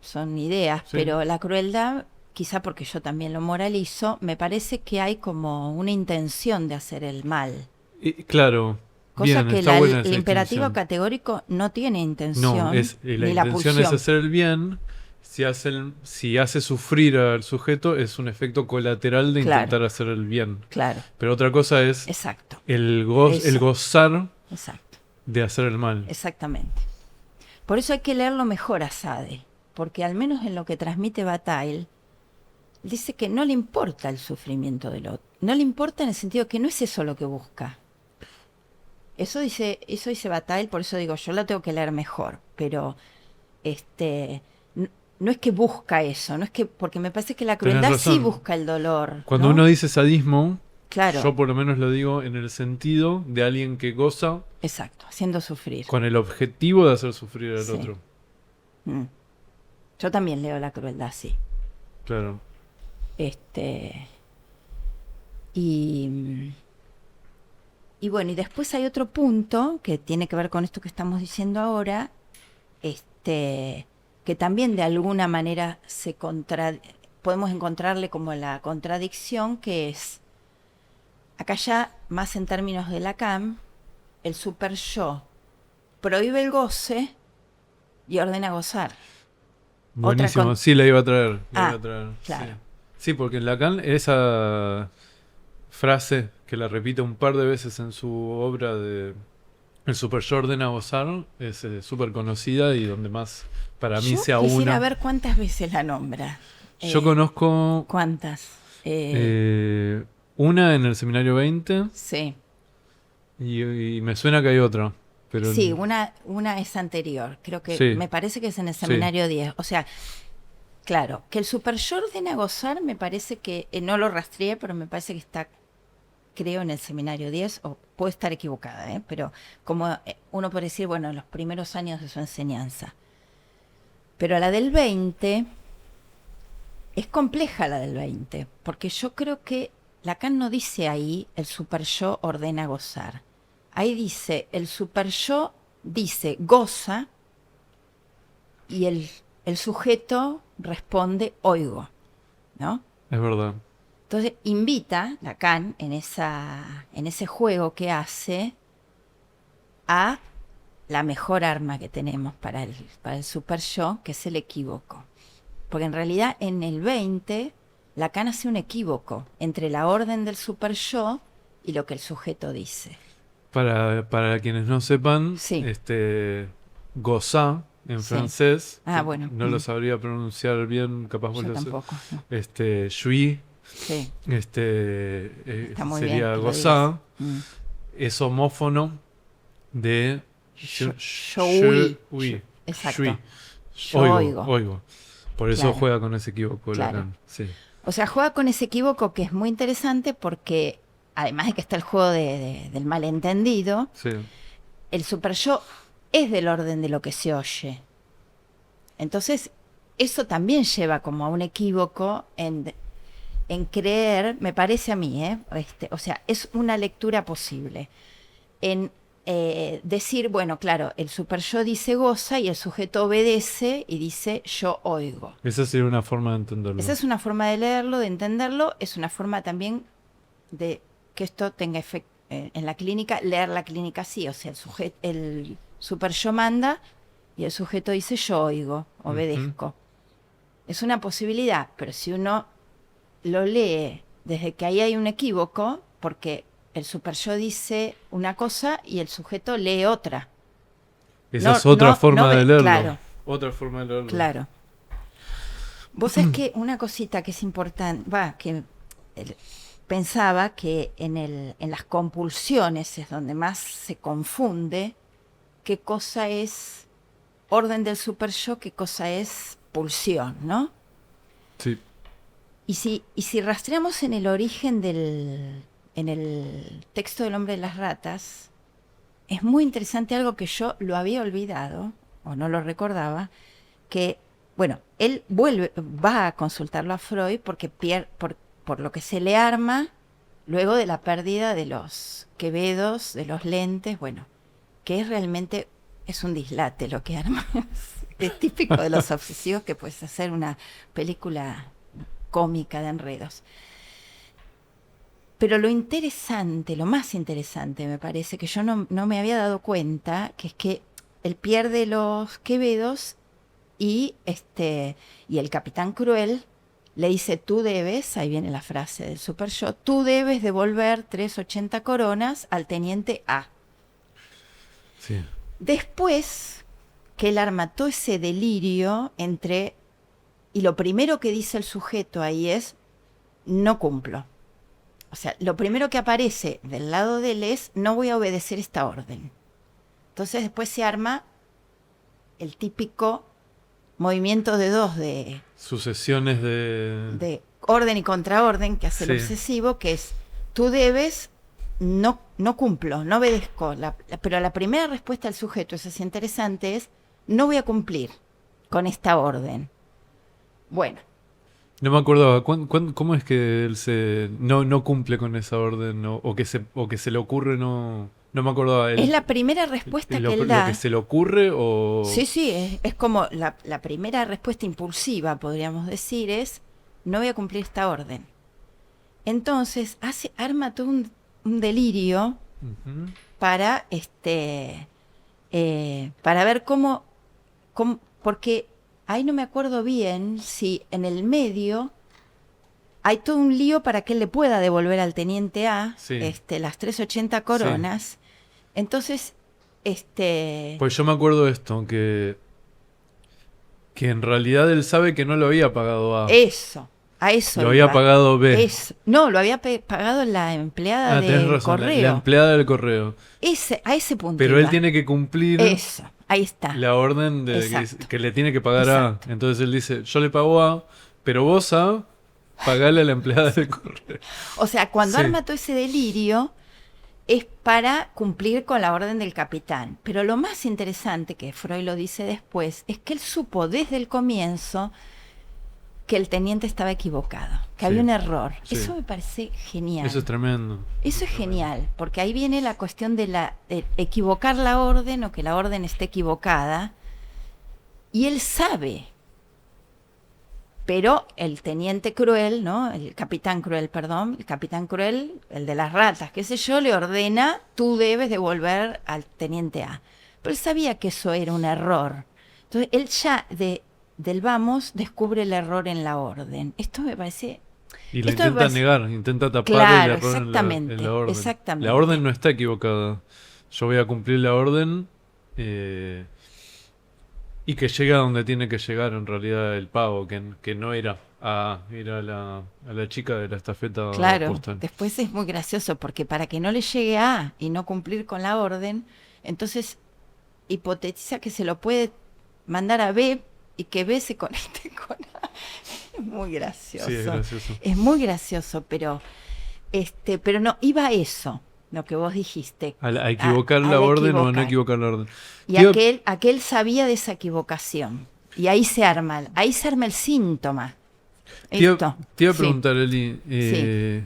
son ideas, Sí. pero la crueldad, quizá porque yo también lo moralizo, me parece que hay como una intención de hacer el mal. Y, claro, Cosa bien, que está buena el esa imperativo distinción. categórico no tiene No, intención, la ni la intención es pulsión. hacer el bien. Si hace sufrir al sujeto, es un efecto colateral de Claro, intentar hacer el bien. claro, Pero otra cosa es exacto, el eso, gozar exacto, de hacer el mal. exactamente. Por eso hay que leerlo mejor a Sade, porque al menos en lo que transmite Bataille, dice que no le importa el sufrimiento del otro. No le importa en el sentido que no es eso lo que busca. Eso dice Bataille, por eso digo, yo lo tengo que leer mejor, pero no es que busca eso, no es que, porque me parece que la Tenés crueldad sí razón. busca el dolor, Cuando ¿no? uno dice sadismo, Claro, yo por lo menos lo digo en el sentido de alguien que goza exacto, haciendo sufrir. con el objetivo de hacer sufrir al Sí. otro. Mm. Yo también leo la crueldad, sí. Claro. Este, y, y bueno, y después hay otro punto que tiene que ver con esto que estamos diciendo ahora, que también de alguna manera podemos encontrarle como la contradicción, que es, acá ya más en términos de Lacan, el super yo prohíbe el goce y ordena gozar. Buenísimo. Sí, la iba a traer. La iba Ah, a traer. claro. Sí. Sí, porque Lacan, esa frase que la repite un par de veces en su obra de El super yo ordena gozar, es súper conocida y donde más para mí Yo se quisiera aúna. ver cuántas veces la nombra. Yo conozco ¿Cuántas? una en el seminario 20 Sí, y me suena que hay otra. Pero sí, una es anterior. Creo que sí, me parece que es en el sí. seminario 10. O sea, Claro, que el super-yo ordena gozar, me parece que, no lo rastreé, pero me parece que está, creo, en el seminario 10, o puedo estar equivocada, pero como uno puede decir, bueno, en los primeros años de su enseñanza. Pero la del 20, es compleja la del 20, porque yo creo que Lacan no dice ahí, el super-yo ordena gozar. Ahí dice, el super-yo dice, goza, y el sujeto responde, oigo, ¿no? Es verdad. Entonces invita Lacan en ese juego que hace a la mejor arma que tenemos para el super yo, que es el equívoco. Porque en realidad en el 20 Lacan hace un equívoco entre la orden del super yo y lo que el sujeto dice. Para quienes no sepan, Sí. gozar en Sí. francés, Bueno. no lo sabría pronunciar bien, capaz vos Yo lo tampoco. No. Suis, Sí. sería muy bien que lo gozar, digas. es homófono de Yo oui. Exacto. Suis. Yo Oigo. Por eso Claro. juega con ese equívoco Claro. Lacan. Sí. O sea, juega con ese equívoco que es muy interesante porque, además de que está el juego del malentendido, Sí. el super yo es del orden de lo que se oye. Entonces, eso también lleva como a un equívoco en creer, me parece a mí, o sea, es una lectura posible. En decir, bueno, claro, el super yo dice goza y el sujeto obedece y dice yo oigo. Esa sería una forma de entenderlo. Esa es una forma de leerlo, de entenderlo, es una forma también de que esto tenga efecto en la clínica, leer la clínica así, o sea, el super yo manda y el sujeto dice yo oigo, obedezco. Es una posibilidad, pero si uno lo lee desde que ahí hay un equívoco, porque el super yo dice una cosa y el sujeto lee otra. Esa es otra forma de leerlo. Claro. Otra forma de leerlo. Claro. Vos sabés que una cosita que es importante, pensaba que en las compulsiones es donde más se confunde qué cosa es orden del super yo, qué cosa es pulsión, ¿no? Sí. Y si rastreamos en el origen en el texto del hombre de las ratas, es muy interesante algo que yo lo había olvidado, o no lo recordaba, que, bueno, él va a consultarlo a Freud porque por lo que se le arma luego de la pérdida de los quevedos, de los lentes, bueno, que realmente es un dislate lo que arma. Es típico de los obsesivos que puedes hacer una película cómica de enredos. Pero lo interesante, lo más interesante me parece, que yo no me había dado cuenta, que es que él pierde los quevedos y el capitán cruel le dice, tú debes, ahí viene la frase del super yo, tú debes devolver 380 coronas al teniente A. Sí. Después que él arma todo ese delirio y lo primero que dice el sujeto ahí es, no cumplo. O sea, lo primero que aparece del lado de él es, no voy a obedecer esta orden. Entonces después se arma el típico movimiento de dos de sucesiones de orden y contraorden que hace el Sí. obsesivo, que es, tú debes, no cumplo, no obedezco. Pero la primera respuesta del sujeto, eso es interesante, es, no voy a cumplir con esta orden. Bueno. No me acordaba, ¿cómo es que él no cumple con esa orden o que se le ocurre no me acordaba? Es la primera respuesta que él ¿Lo da. que se le ocurre o...? Sí, es como la primera respuesta impulsiva, podríamos decir, es, no voy a cumplir esta orden. Entonces, arma todo un delirio Ujú. para ver cómo, porque ahí no me acuerdo bien si en el medio hay todo un lío para que él le pueda devolver al teniente A Sí. las 380 coronas. Sí. Entonces, Pues yo me acuerdo de esto, que en realidad él sabe que no lo había pagado A. A eso lo había pagado B. No, lo había pagado la empleada tenés del razón, correo. la empleada del correo. A ese punto Pero iba. él tiene que cumplir. Eso. ahí está. la orden de Exacto. que le tiene que pagar Exacto. a. Entonces él dice, yo le pago a, pero vos a pagale a la empleada del correo. O sea, cuando Sí, arma todo ese delirio es para cumplir con la orden del capitán. Pero lo más interesante, que Freud lo dice después, es que él supo desde el comienzo que el teniente estaba equivocado, que había sí, un error. sí. Eso me parece genial. Eso es tremendo. Eso es genial, porque ahí viene la cuestión de equivocar la orden o que la orden esté equivocada. Y él sabe, pero el teniente cruel, ¿no? El capitán cruel, perdón, el capitán cruel, el de las ratas, qué sé yo, le ordena, tú debes devolver al teniente A. Pero él sabía que eso era un error. Entonces él ya del vamos descubre el error en la orden. Esto me parece... Y la Esto me intenta parece... negar, intenta tapar Claro, el error exactamente, en la orden. exactamente. La orden no está equivocada. Yo voy a cumplir la orden y que llega a donde tiene que llegar en realidad el pago, que no era a la chica de la estafeta Claro, postal. después es muy gracioso porque para que no le llegue a A y no cumplir con la orden, entonces hipotetiza que se lo puede mandar a B y que B se conecte con A. Es muy gracioso. Sí, es gracioso. Es muy gracioso, pero no, iba a eso, lo que vos dijiste. A equivocar a la orden o a no equivocar. equivocar la orden. Y Te iba- aquel sabía de esa equivocación. Y ahí se arma el síntoma. Esto. te iba a Sí, preguntar, Eli, sí.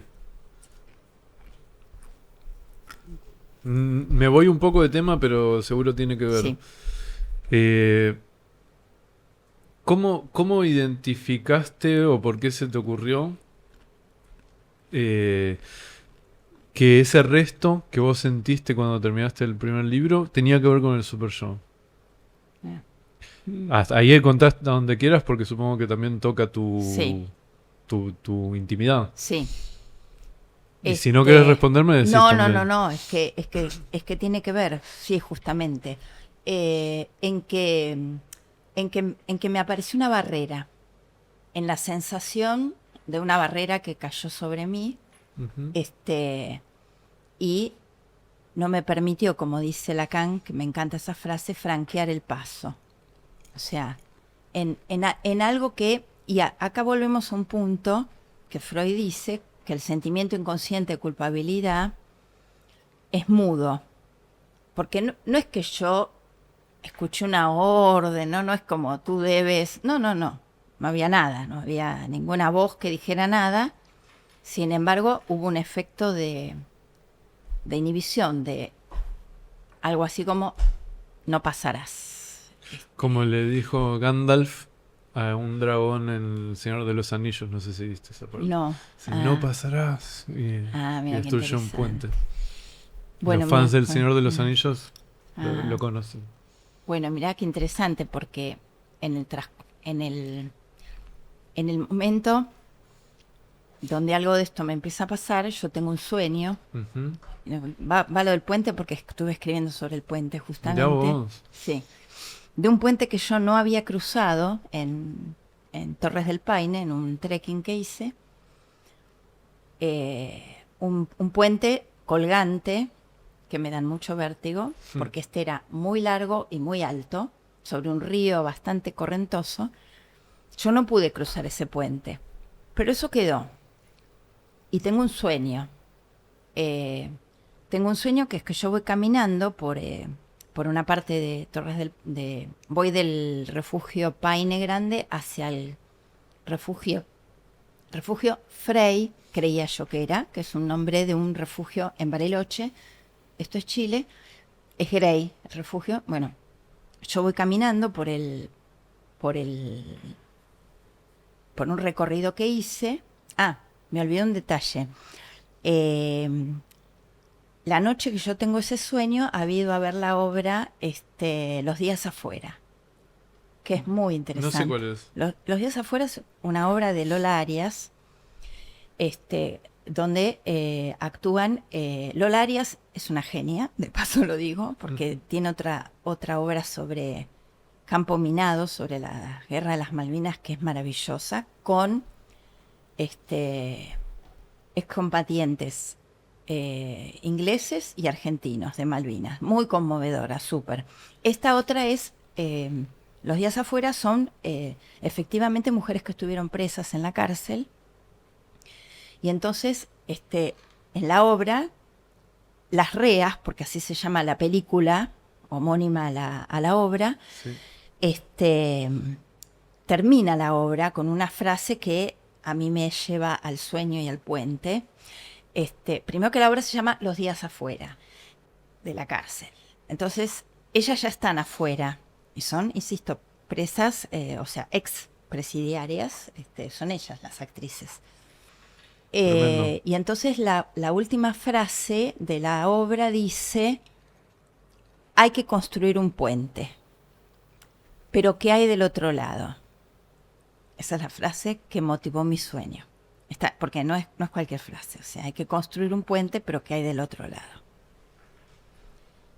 me voy un poco de tema, pero seguro tiene que ver. Sí. Eh, ¿Cómo identificaste o por qué se te ocurrió eh, que ese resto que vos sentiste cuando terminaste el primer libro tenía que ver con el Super Yo? Hasta ahí contás a donde quieras porque supongo que también toca Sí. tu intimidad. Sí. Y si no querés responderme, decís No, también. no, es que tiene que ver, sí, justamente, en que me apareció una barrera, en la sensación de una barrera que cayó sobre mí, Ujú. y no me permitió, como dice Lacan, que me encanta esa frase, franquear el paso. O sea, en algo que, acá volvemos a un punto que Freud dice, que el sentimiento inconsciente de culpabilidad es mudo. Porque no es que yo escuché una orden, no es como tú debes, no había nada, no había ninguna voz que dijera nada. Sin embargo, hubo un efecto de inhibición, de algo así como no pasarás. Como le dijo Gandalf a un dragón en El Señor de los Anillos, no sé si viste esa parte. No. Si no pasarás y Mira, qué destruye un interesante. puente. Bueno, Los fans mira, del Señor de los Anillos Ah. lo conocen. Bueno, mirá qué interesante, porque en el momento donde algo de esto me empieza a pasar, yo tengo un sueño. Ujú. Va lo del puente porque estuve escribiendo sobre el puente justamente. Mirá vos. Sí. De un puente que yo no había cruzado en Torres del Paine, en un trekking que hice. Un puente colgante que me dan mucho vértigo, porque este era muy largo y muy alto, sobre un río bastante correntoso. Yo no pude cruzar ese puente, pero eso quedó. Y tengo un sueño. Tengo un sueño que es que yo voy caminando por una parte de Torres voy del refugio Paine Grande hacia el refugio Frei, creía yo que era, que es un nombre de un refugio en Bariloche. Esto es Chile. Es Grey, el refugio. Bueno, yo voy caminando por un recorrido que hice. Me olvidé un detalle. La noche que yo tengo ese sueño, ha ido a ver la obra Los días afuera, que es muy interesante. No sé cuál es. Los días afuera es una obra de Lola Arias, donde actúan. Lola Arias es una genia, de paso lo digo, porque tiene otra obra sobre campo minado, sobre la guerra de las Malvinas, que es maravillosa, con excombatientes ingleses y argentinos de Malvinas. Muy conmovedora, súper. Esta otra es, Los días afuera son efectivamente mujeres que estuvieron presas en la cárcel. Y entonces, en la obra, las reas, porque así se llama la película homónima a la obra, Sí. Termina la obra con una frase que a mí me lleva al sueño y al puente. Primero que la obra se llama Los días afuera de la cárcel. Entonces, ellas ya están afuera y son, insisto, presas, o sea, ex presidiarias, son ellas las actrices. Tremendo. Y entonces la última frase de la obra dice: hay que construir un puente, pero ¿qué hay del otro lado? Esa es la frase que motivó mi sueño. Porque no es cualquier frase, o sea, hay que construir un puente, pero ¿qué hay del otro lado?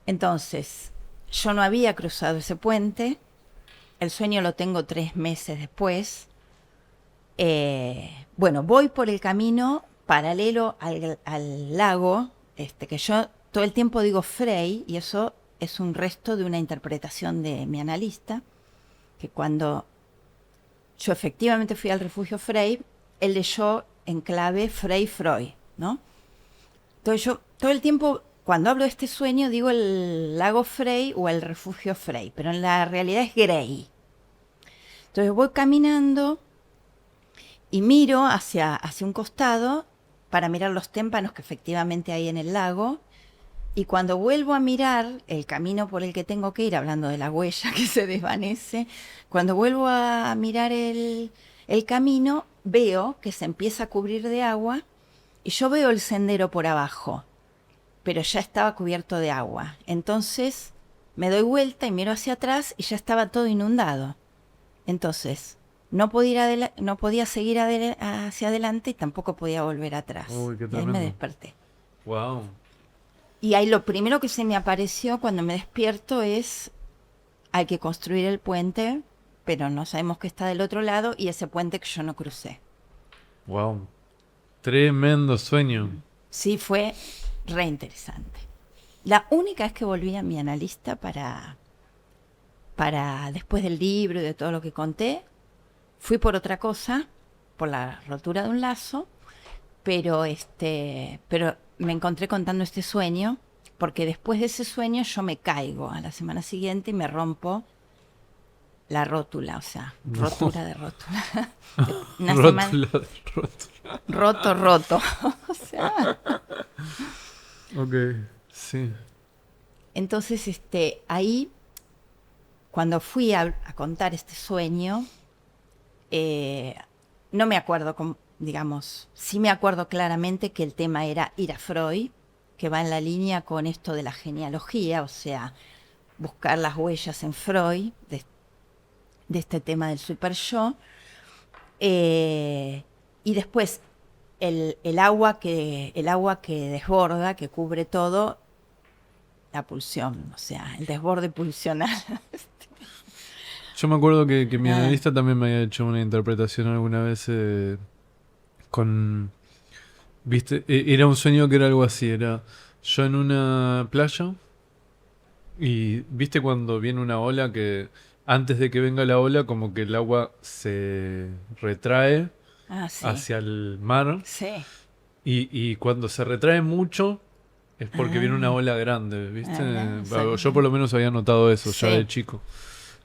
Entonces, yo no había cruzado ese puente, el sueño lo tengo 3 meses después. Bueno, voy por el camino paralelo al lago, que yo todo el tiempo digo Frey, y eso es un resto de una interpretación de mi analista, que cuando yo efectivamente fui al refugio Frey, él leyó en clave Frey-Freud, ¿no? Entonces yo todo el tiempo, cuando hablo de este sueño, digo el lago Frey o el refugio Frey, pero en la realidad es Grey. Entonces voy caminando y miro hacia un costado para mirar los témpanos que efectivamente hay en el lago. Y cuando vuelvo a mirar el camino por el que tengo que ir, hablando de la huella que se desvanece, cuando vuelvo a mirar el camino, veo que se empieza a cubrir de agua y yo veo el sendero por abajo, pero ya estaba cubierto de agua. Entonces me doy vuelta y miro hacia atrás y ya estaba todo inundado. Entonces no podía seguir hacia adelante y tampoco podía volver atrás. Uy, qué Y ahí me tremendo. desperté. Wow. Y ahí lo primero que se me apareció cuando me despierto es: hay que construir el puente, pero no sabemos qué está del otro lado, y ese puente que yo no crucé. Wow. Tremendo sueño. Sí, fue re interesante. La única vez que volví a mi analista para después del libro y de todo lo que conté, fui por otra cosa, por la rotura de un lazo, pero me encontré contando este sueño, porque después de ese sueño yo me caigo a la semana siguiente y me rompo la rótula, o sea, No. rotura de rótula. Una semana, Rótula, rótula. roto. O sea, Ok, sí. entonces ahí, cuando fui a contar este sueño, no me acuerdo, digamos, sí me acuerdo claramente que el tema era ir a Freud, que va en la línea con esto de la genealogía, o sea, buscar las huellas en Freud, de este tema del super yo. Y después el agua que desborda, que cubre todo, la pulsión, o sea, el desborde pulsional. Yo me acuerdo que mi Ah. analista también me había hecho una interpretación alguna vez con... ¿Viste? Era un sueño que era algo así, era yo en una playa y ¿viste cuando viene una ola que antes de que venga la ola como que el agua se retrae Ah, sí. hacia el mar Sí. y cuando se retrae mucho es porque viene una ola grande, ¿viste? Yo por lo menos había notado eso ya Sí. de chico.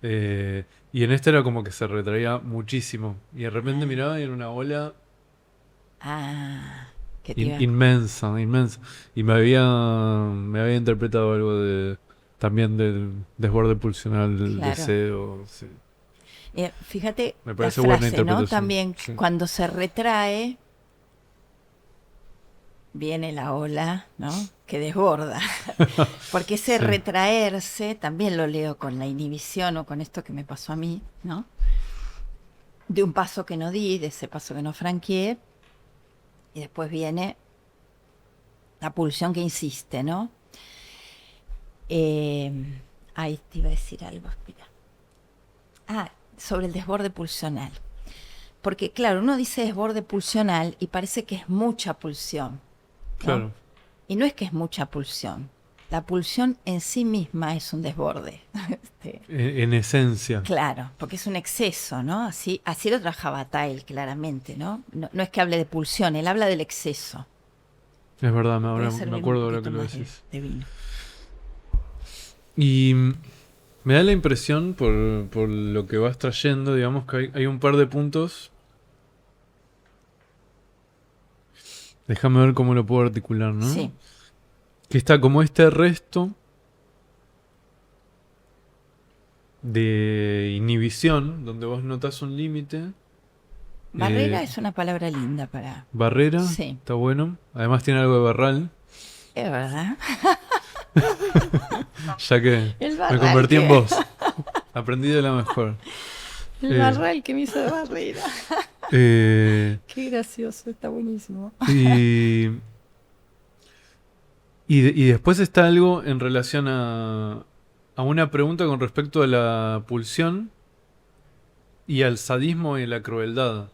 Y en este era como que se retraía muchísimo. Y de repente miraba y era una ola Que te iba- inmensa, inmensa. Y me había interpretado algo también del desborde pulsional, del Claro. deseo. Sí. Fíjate Me la parece buena frase, ¿no? interpretación. También Sí. cuando se retrae, viene la ola, ¿no? Que desborda. Porque ese Sí. retraerse, también lo leo con la inhibición o con esto que me pasó a mí, ¿no? De un paso que no di, de ese paso que no franqueé, y después viene la pulsión que insiste, ¿no? Ahí te iba a decir algo, espera. Sobre el desborde pulsional. Porque, claro, uno dice desborde pulsional y parece que es mucha pulsión, ¿no? Claro. Y no es que es mucha pulsión. La pulsión en sí misma es un desborde. En esencia. Claro, porque es un exceso, ¿no? Así lo trabaja Bataille, claramente, ¿no? No es que hable de pulsión, él habla del exceso. Es verdad, Voy ahora a me servir acuerdo un de lo que poquito lo más decís. de vino. Y me da la impresión, por lo que vas trayendo, digamos que hay un par de puntos. Déjame ver cómo lo puedo articular, ¿no? Sí. Que está como este resto de inhibición, donde vos notas un límite. Barrera es una palabra linda para... Barrera, Sí. está bueno. Además tiene algo de Barral, Es verdad. ya que El me Barral convertí en que- vos. Aprendí de la mejor. El Eh. Barral que me hizo de Barrera. Eh, Qué gracioso, está buenísimo. y, y después está algo en relación a una pregunta con respecto a la pulsión y al sadismo y la crueldad.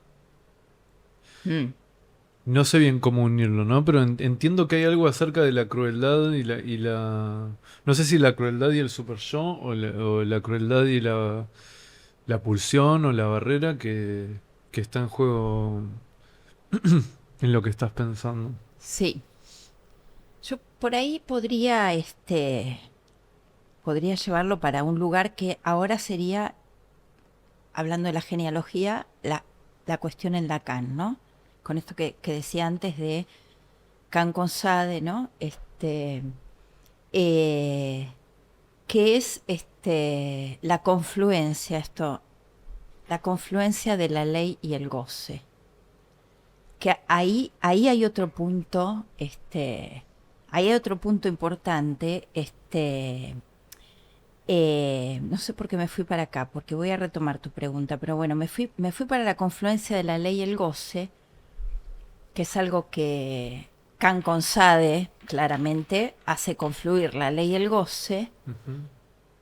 Mm. No sé bien cómo unirlo, ¿no? Pero entiendo que hay algo acerca de la crueldad y la... No sé si la crueldad y el super yo o la crueldad y la pulsión o la barrera que está en juego en lo que estás pensando. Sí. Yo por ahí podría llevarlo para un lugar que ahora sería, hablando de la genealogía, la cuestión en Lacan, ¿no? Con esto que decía antes de Can con Sade, ¿no? Que es la confluencia, la confluencia de la ley y el goce. Que ahí hay otro punto, ahí hay otro punto importante, no sé por qué me fui para acá, porque voy a retomar tu pregunta, pero bueno, me fui para la confluencia de la ley y el goce, que es algo que Can con Sade claramente hace confluir la ley y el goce, Ujú.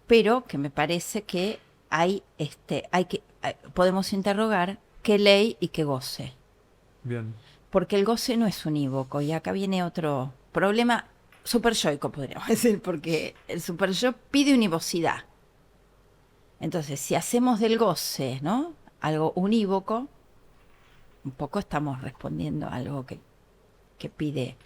pero que me parece que podemos interrogar qué ley y qué goce. Bien. Porque el goce no es unívoco, y acá viene otro problema superyoico, podríamos decir, porque el superyo pide univocidad. Entonces, si hacemos del goce, ¿no?, algo unívoco, un poco estamos respondiendo a algo que pide.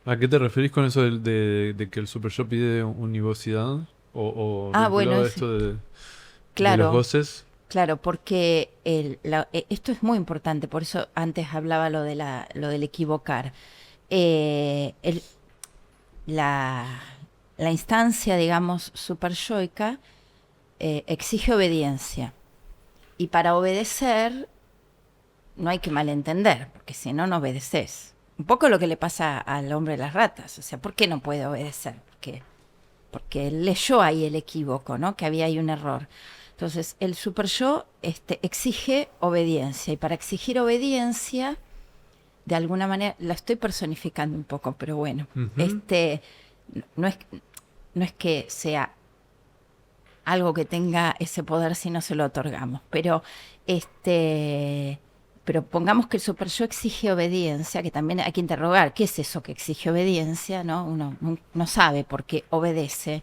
¿A qué te referís con eso de que el super yo pide univocidad? ¿O vinculado Bueno, a esto de los claro, goces? claro, porque esto es muy importante, por eso antes hablaba lo del equivocar. Eh, el- la instancia, digamos, superyoica exige obediencia. Y para obedecer no hay que malentender, porque si no, no obedeces. Un poco lo que le pasa al hombre de las ratas. O sea, ¿por qué no puede obedecer? Porque él leyó ahí el equívoco, ¿no? Que había ahí un error. Entonces, el superyo exige obediencia. Y para exigir obediencia, de alguna manera, la estoy personificando un poco, pero bueno, Ujú. no es que sea algo que tenga ese poder si no se lo otorgamos, pero pongamos que el super yo exige obediencia, que también hay que interrogar qué es eso que exige obediencia, ¿no? Uno no sabe por qué obedece.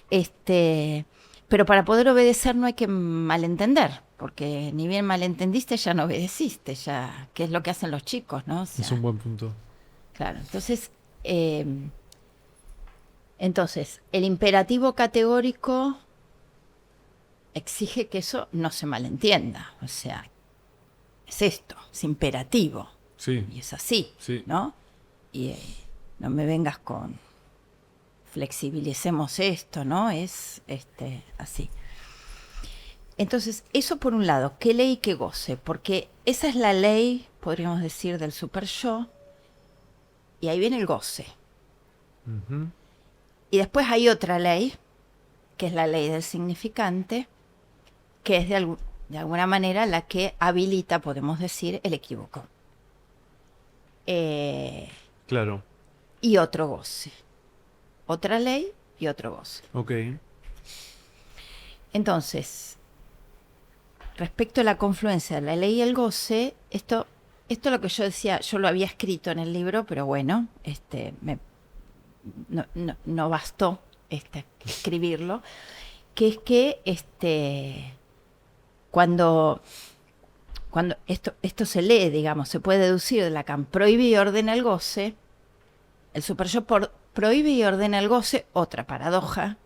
Pero para poder obedecer no hay que malentender, porque ni bien malentendiste ya no obedeciste, ya, que es lo que hacen los chicos, ¿no? O sea, Es un buen punto. claro, entonces, el imperativo categórico exige que eso no se malentienda. O sea, es esto, es imperativo. Sí, Y es así, sí. ¿no? Y no me vengas con flexibilicemos esto, ¿no? Es así. Entonces, eso por un lado, qué ley que goce, porque esa es la ley, podríamos decir, del super yo, y ahí viene el goce. Ujú. Y después hay otra ley, que es la ley del significante, que es de alguna manera la que habilita, podemos decir, el equívoco. Claro. Y otro goce. Otra ley y otro goce. Ok. Entonces, respecto a la confluencia de la ley y el goce, esto esto es lo que yo decía, yo lo había escrito en el libro, pero bueno, no bastó escribirlo, que es que cuando esto se lee, digamos, se puede deducir de Lacan, prohíbe y ordena el goce, el superyo prohíbe y ordena el goce, otra paradoja.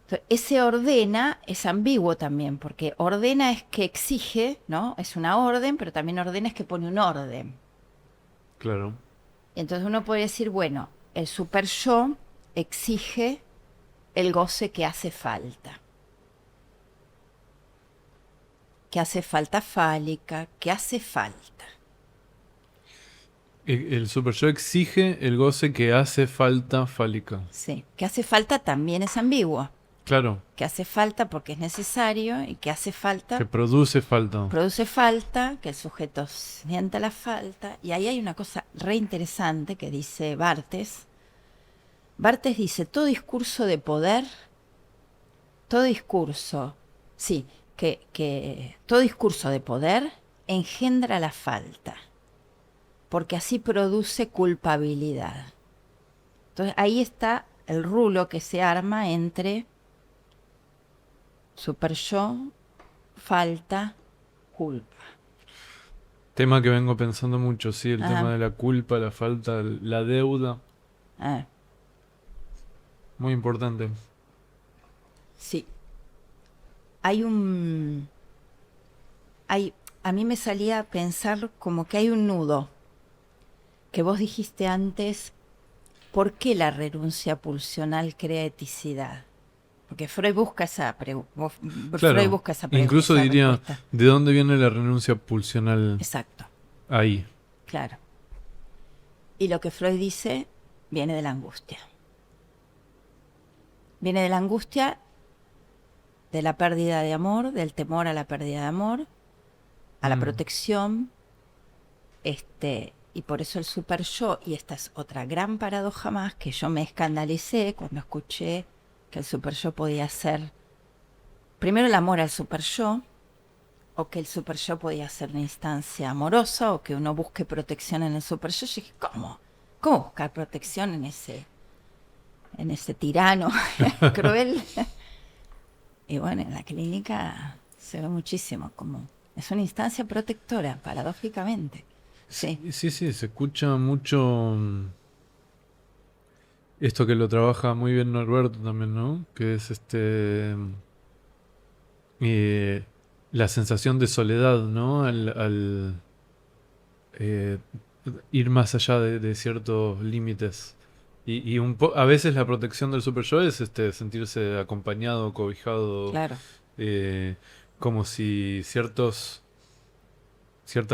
Entonces, ese ordena es ambiguo también, porque ordena es que exige, ¿no? Es una orden, pero también ordena es que pone un orden. Claro. Entonces uno puede decir, bueno, el superyo exige el goce que hace falta. Que hace falta fálica, que hace falta. El superyo exige el goce que hace falta fálica. Sí, que hace falta también es ambiguo. Claro. Que hace falta porque es necesario y que hace falta... Que produce falta. Produce falta, que el sujeto sienta la falta. Y ahí hay una cosa re interesante que dice Barthes. Barthes dice, todo discurso de poder, todo discurso de poder engendra la falta, porque así produce culpabilidad. Entonces ahí está el rulo que se arma entre superyo, falta, culpa. Tema que vengo pensando mucho, sí, el Ajá. tema de la culpa, la falta, la deuda. Muy importante. Sí. A mí me salía a pensar como que hay un nudo, que vos dijiste antes, ¿por qué la renuncia pulsional crea eticidad? Porque Freud busca esa pregunta. Claro, incluso diría, respuesta. ¿de dónde viene la renuncia pulsional Exacto, ahí? claro. Y lo que Freud dice viene de la angustia. Viene de la angustia, de la pérdida de amor, del temor a la pérdida de amor, a la protección, y por eso el superyo, y esta es otra gran paradoja más, que yo me escandalicé cuando escuché que el superyo podía ser, primero el amor al superyo, o que el superyo podía ser una instancia amorosa, o que uno busque protección en el superyo. Yo dije, ¿cómo? ¿Cómo buscar protección en ese tirano cruel? Y bueno, en la clínica se ve muchísimo como es una instancia protectora, paradójicamente. Sí. Sí, se escucha mucho esto que lo trabaja muy bien Norberto también, ¿no? Que es la sensación de soledad, ¿no? Al ir más allá de ciertos límites. Y a veces la protección del superyo es sentirse acompañado, cobijado, Claro. como si ciertas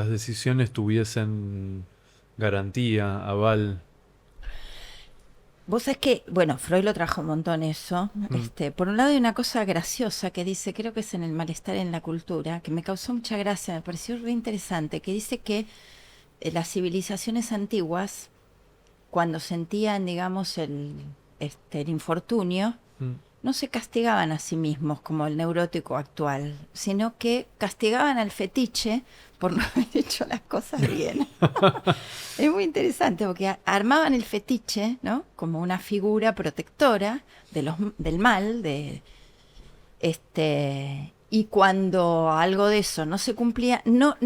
decisiones tuviesen garantía, aval. Vos sabés que, bueno, Freud lo trajo un montón eso. Por un lado hay una cosa graciosa que dice, creo que es en El malestar en la cultura, que me causó mucha gracia, me pareció re interesante, que dice que las civilizaciones antiguas, cuando sentían, digamos, el infortunio, no se castigaban a sí mismos como el neurótico actual, sino que castigaban al fetiche por no haber hecho las cosas bien. Es muy interesante porque armaban el fetiche, ¿no? Como una figura protectora del mal, y cuando algo de eso no se cumplía, no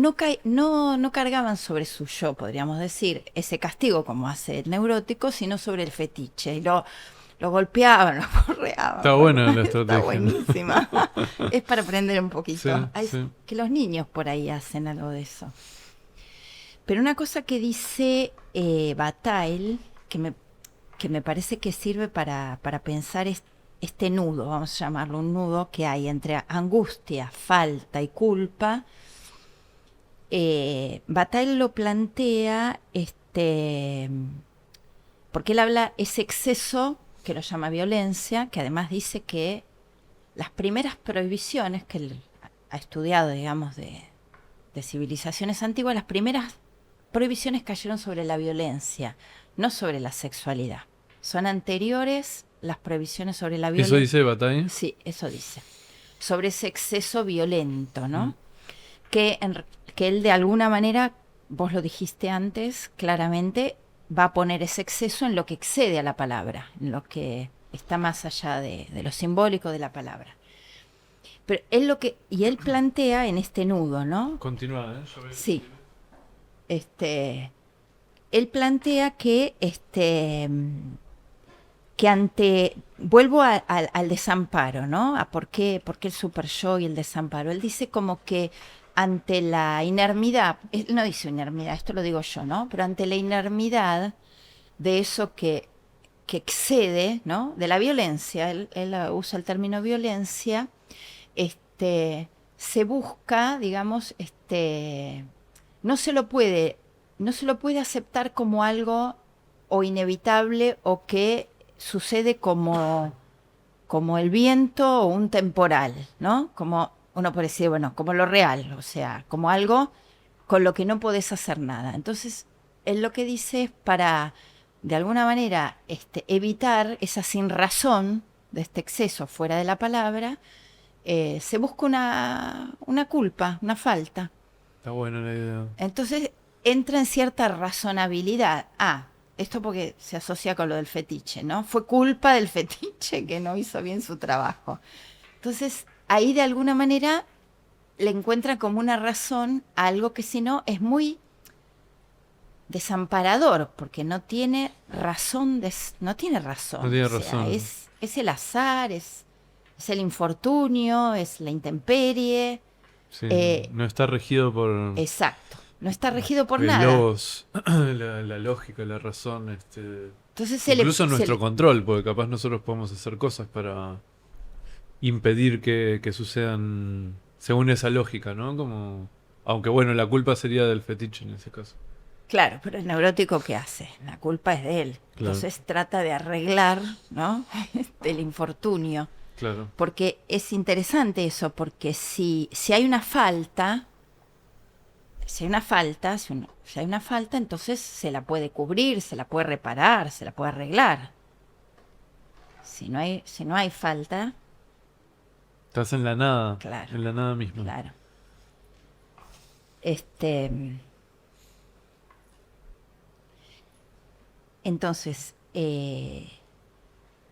cargaban sobre su yo, podríamos decir, ese castigo como hace el neurótico, sino sobre el fetiche. Y lo golpeaban, lo porreaban. Está buena la estrategia. Está buenísima. Es para aprender un poquito. Sí. Que los niños por ahí hacen algo de eso. Pero una cosa que dice Bataille, que me parece que sirve para pensar este nudo, vamos a llamarlo un nudo, que hay entre angustia, falta y culpa. Bataille lo plantea, porque él habla ese exceso, que lo llama violencia, que además dice que las primeras prohibiciones que él ha estudiado, digamos, de civilizaciones antiguas, las primeras prohibiciones cayeron sobre la violencia, no sobre la sexualidad. Son anteriores las prohibiciones sobre la violencia. ¿Eso dice Bataille? Sí, eso dice. Sobre ese exceso violento, ¿no? Que él de alguna manera vos lo dijiste antes, claramente va a poner ese exceso en lo que excede a la palabra, en lo que está más allá de lo simbólico de la palabra. Pero él plantea en este nudo, ¿no? Continúa, ¿eh? Sí. Él plantea que vuelvo al desamparo, ¿no? A por qué el super yo y el desamparo. Él dice como que ante la inermidad, él no dice inermidad, esto lo digo yo, ¿no? Pero ante la inermidad de eso que excede, ¿no? De la violencia, él usa el término violencia, se busca, digamos, no se lo puede aceptar como algo o inevitable o que sucede como el viento o un temporal, ¿no? Como uno puede decir, bueno, como lo real, o sea, como algo con lo que no podés hacer nada. Entonces, él lo que dice es para, de alguna manera, evitar esa sinrazón de este exceso fuera de la palabra, se busca una culpa, una falta. Está buena la idea. Entonces entra en cierta razonabilidad. Esto porque se asocia con lo del fetiche, ¿no? Fue culpa del fetiche que no hizo bien su trabajo. Entonces ahí de alguna manera le encuentra como una razón a algo que si no es muy desamparador, porque no tiene razón. No tiene razón. Es el azar, es el infortunio, es la intemperie. Sí, no está regido por... Exacto, no está regido por la lógica, la razón, Entonces incluso nuestro control, porque capaz nosotros podemos hacer cosas para impedir que sucedan según esa lógica, ¿no? Como, aunque bueno, la culpa sería del fetiche en ese caso. Claro, pero el neurótico, ¿qué hace? La culpa es de él. Claro. Entonces trata de arreglar, ¿no? El infortunio. Claro. Porque es interesante eso, porque si hay una falta, entonces se la puede cubrir, se la puede reparar, se la puede arreglar. Si no hay falta... Estás en la nada, claro, en la nada misma. Claro. Entonces,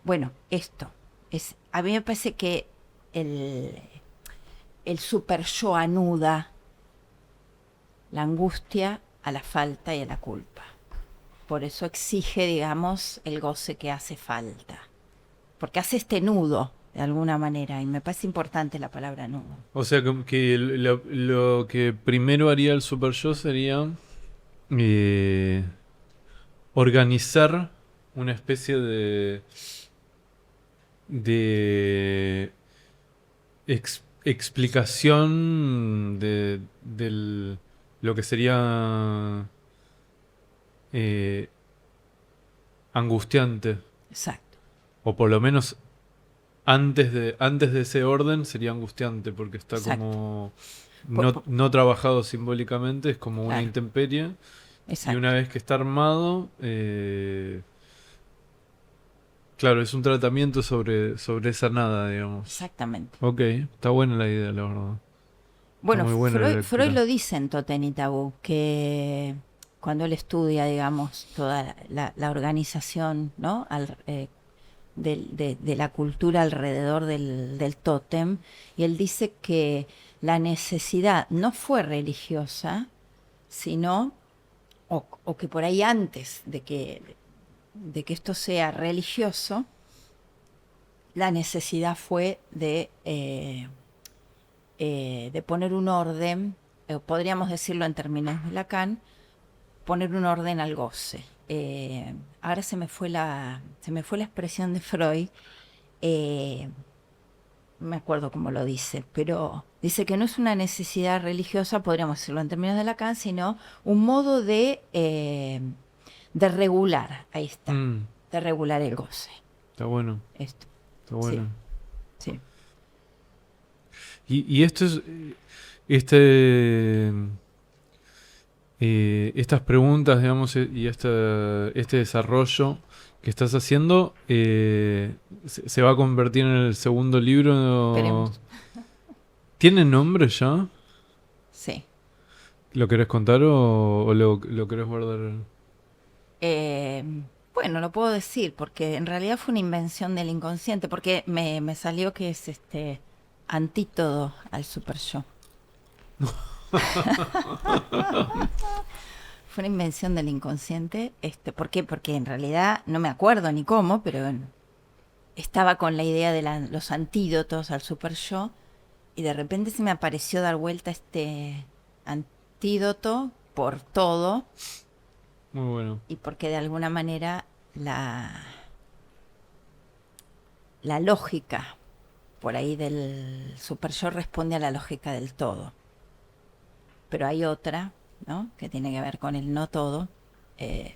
bueno, esto es, a mí me parece que el super yo anuda la angustia a la falta y a la culpa. Por eso exige, digamos, el goce que hace falta. Porque hace este nudo, de alguna manera, y me parece importante la palabra nudo. O sea, que lo que primero haría el super yo sería organizar una especie de explicación de lo que sería angustiante. Exacto. O por lo menos antes de ese orden sería angustiante, porque está Exacto. como no trabajado simbólicamente, es como una intemperie. Exacto. Y una vez que está armado, claro, es un tratamiento sobre esa nada, digamos. Exactamente. Ok, está buena la idea, la verdad. Bueno, Freud lo dice en Totem y Tabú, que cuando él estudia, digamos, toda la organización, ¿no? de la cultura alrededor del tótem, y él dice que la necesidad no fue religiosa, sino, o que por ahí antes de que esto sea religioso, la necesidad fue de poner un orden, podríamos decirlo en términos de Lacan, poner un orden al goce. Ahora se me fue la expresión de Freud, no me acuerdo cómo lo dice, pero dice que no es una necesidad religiosa, podríamos decirlo en términos de Lacan, sino un modo de regular, ahí está, de regular el goce. Está bueno. Esto. Está bueno. Sí. Y esto es... estas preguntas, digamos, y este desarrollo que estás haciendo, ¿se va a convertir en el segundo libro? Esperemos. ¿Tiene nombre ya? Sí. ¿Lo querés contar o lo querés guardar? Eh, bueno, lo puedo decir porque en realidad fue una invención del inconsciente, porque me salió que es antídoto al super yo. Fue una invención del inconsciente. ¿Por qué? Porque en realidad no me acuerdo ni cómo, pero estaba con la idea de los antídotos al super yo y de repente se me apareció dar vuelta este antídoto por todo Muy bueno. y porque de alguna manera la lógica por ahí del super yo responde a la lógica del todo. Pero hay otra, ¿no? Que tiene que ver con el no todo. Eh,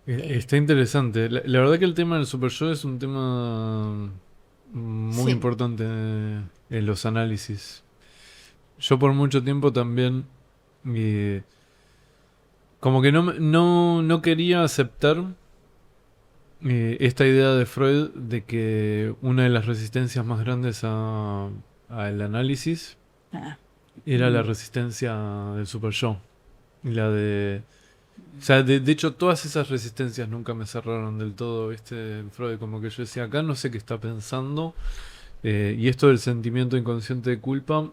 eh, Está interesante. La verdad que el tema del super yo es un tema muy sí, importante en los análisis. Yo por mucho tiempo también como que no quería aceptar esta idea de Freud de que una de las resistencias más grandes al análisis ah, era la resistencia del super yo. Y la de... O sea, de hecho, todas esas resistencias nunca me cerraron del todo, ¿viste? Freud, como que yo decía, acá no sé qué está pensando. Y esto del sentimiento inconsciente de culpa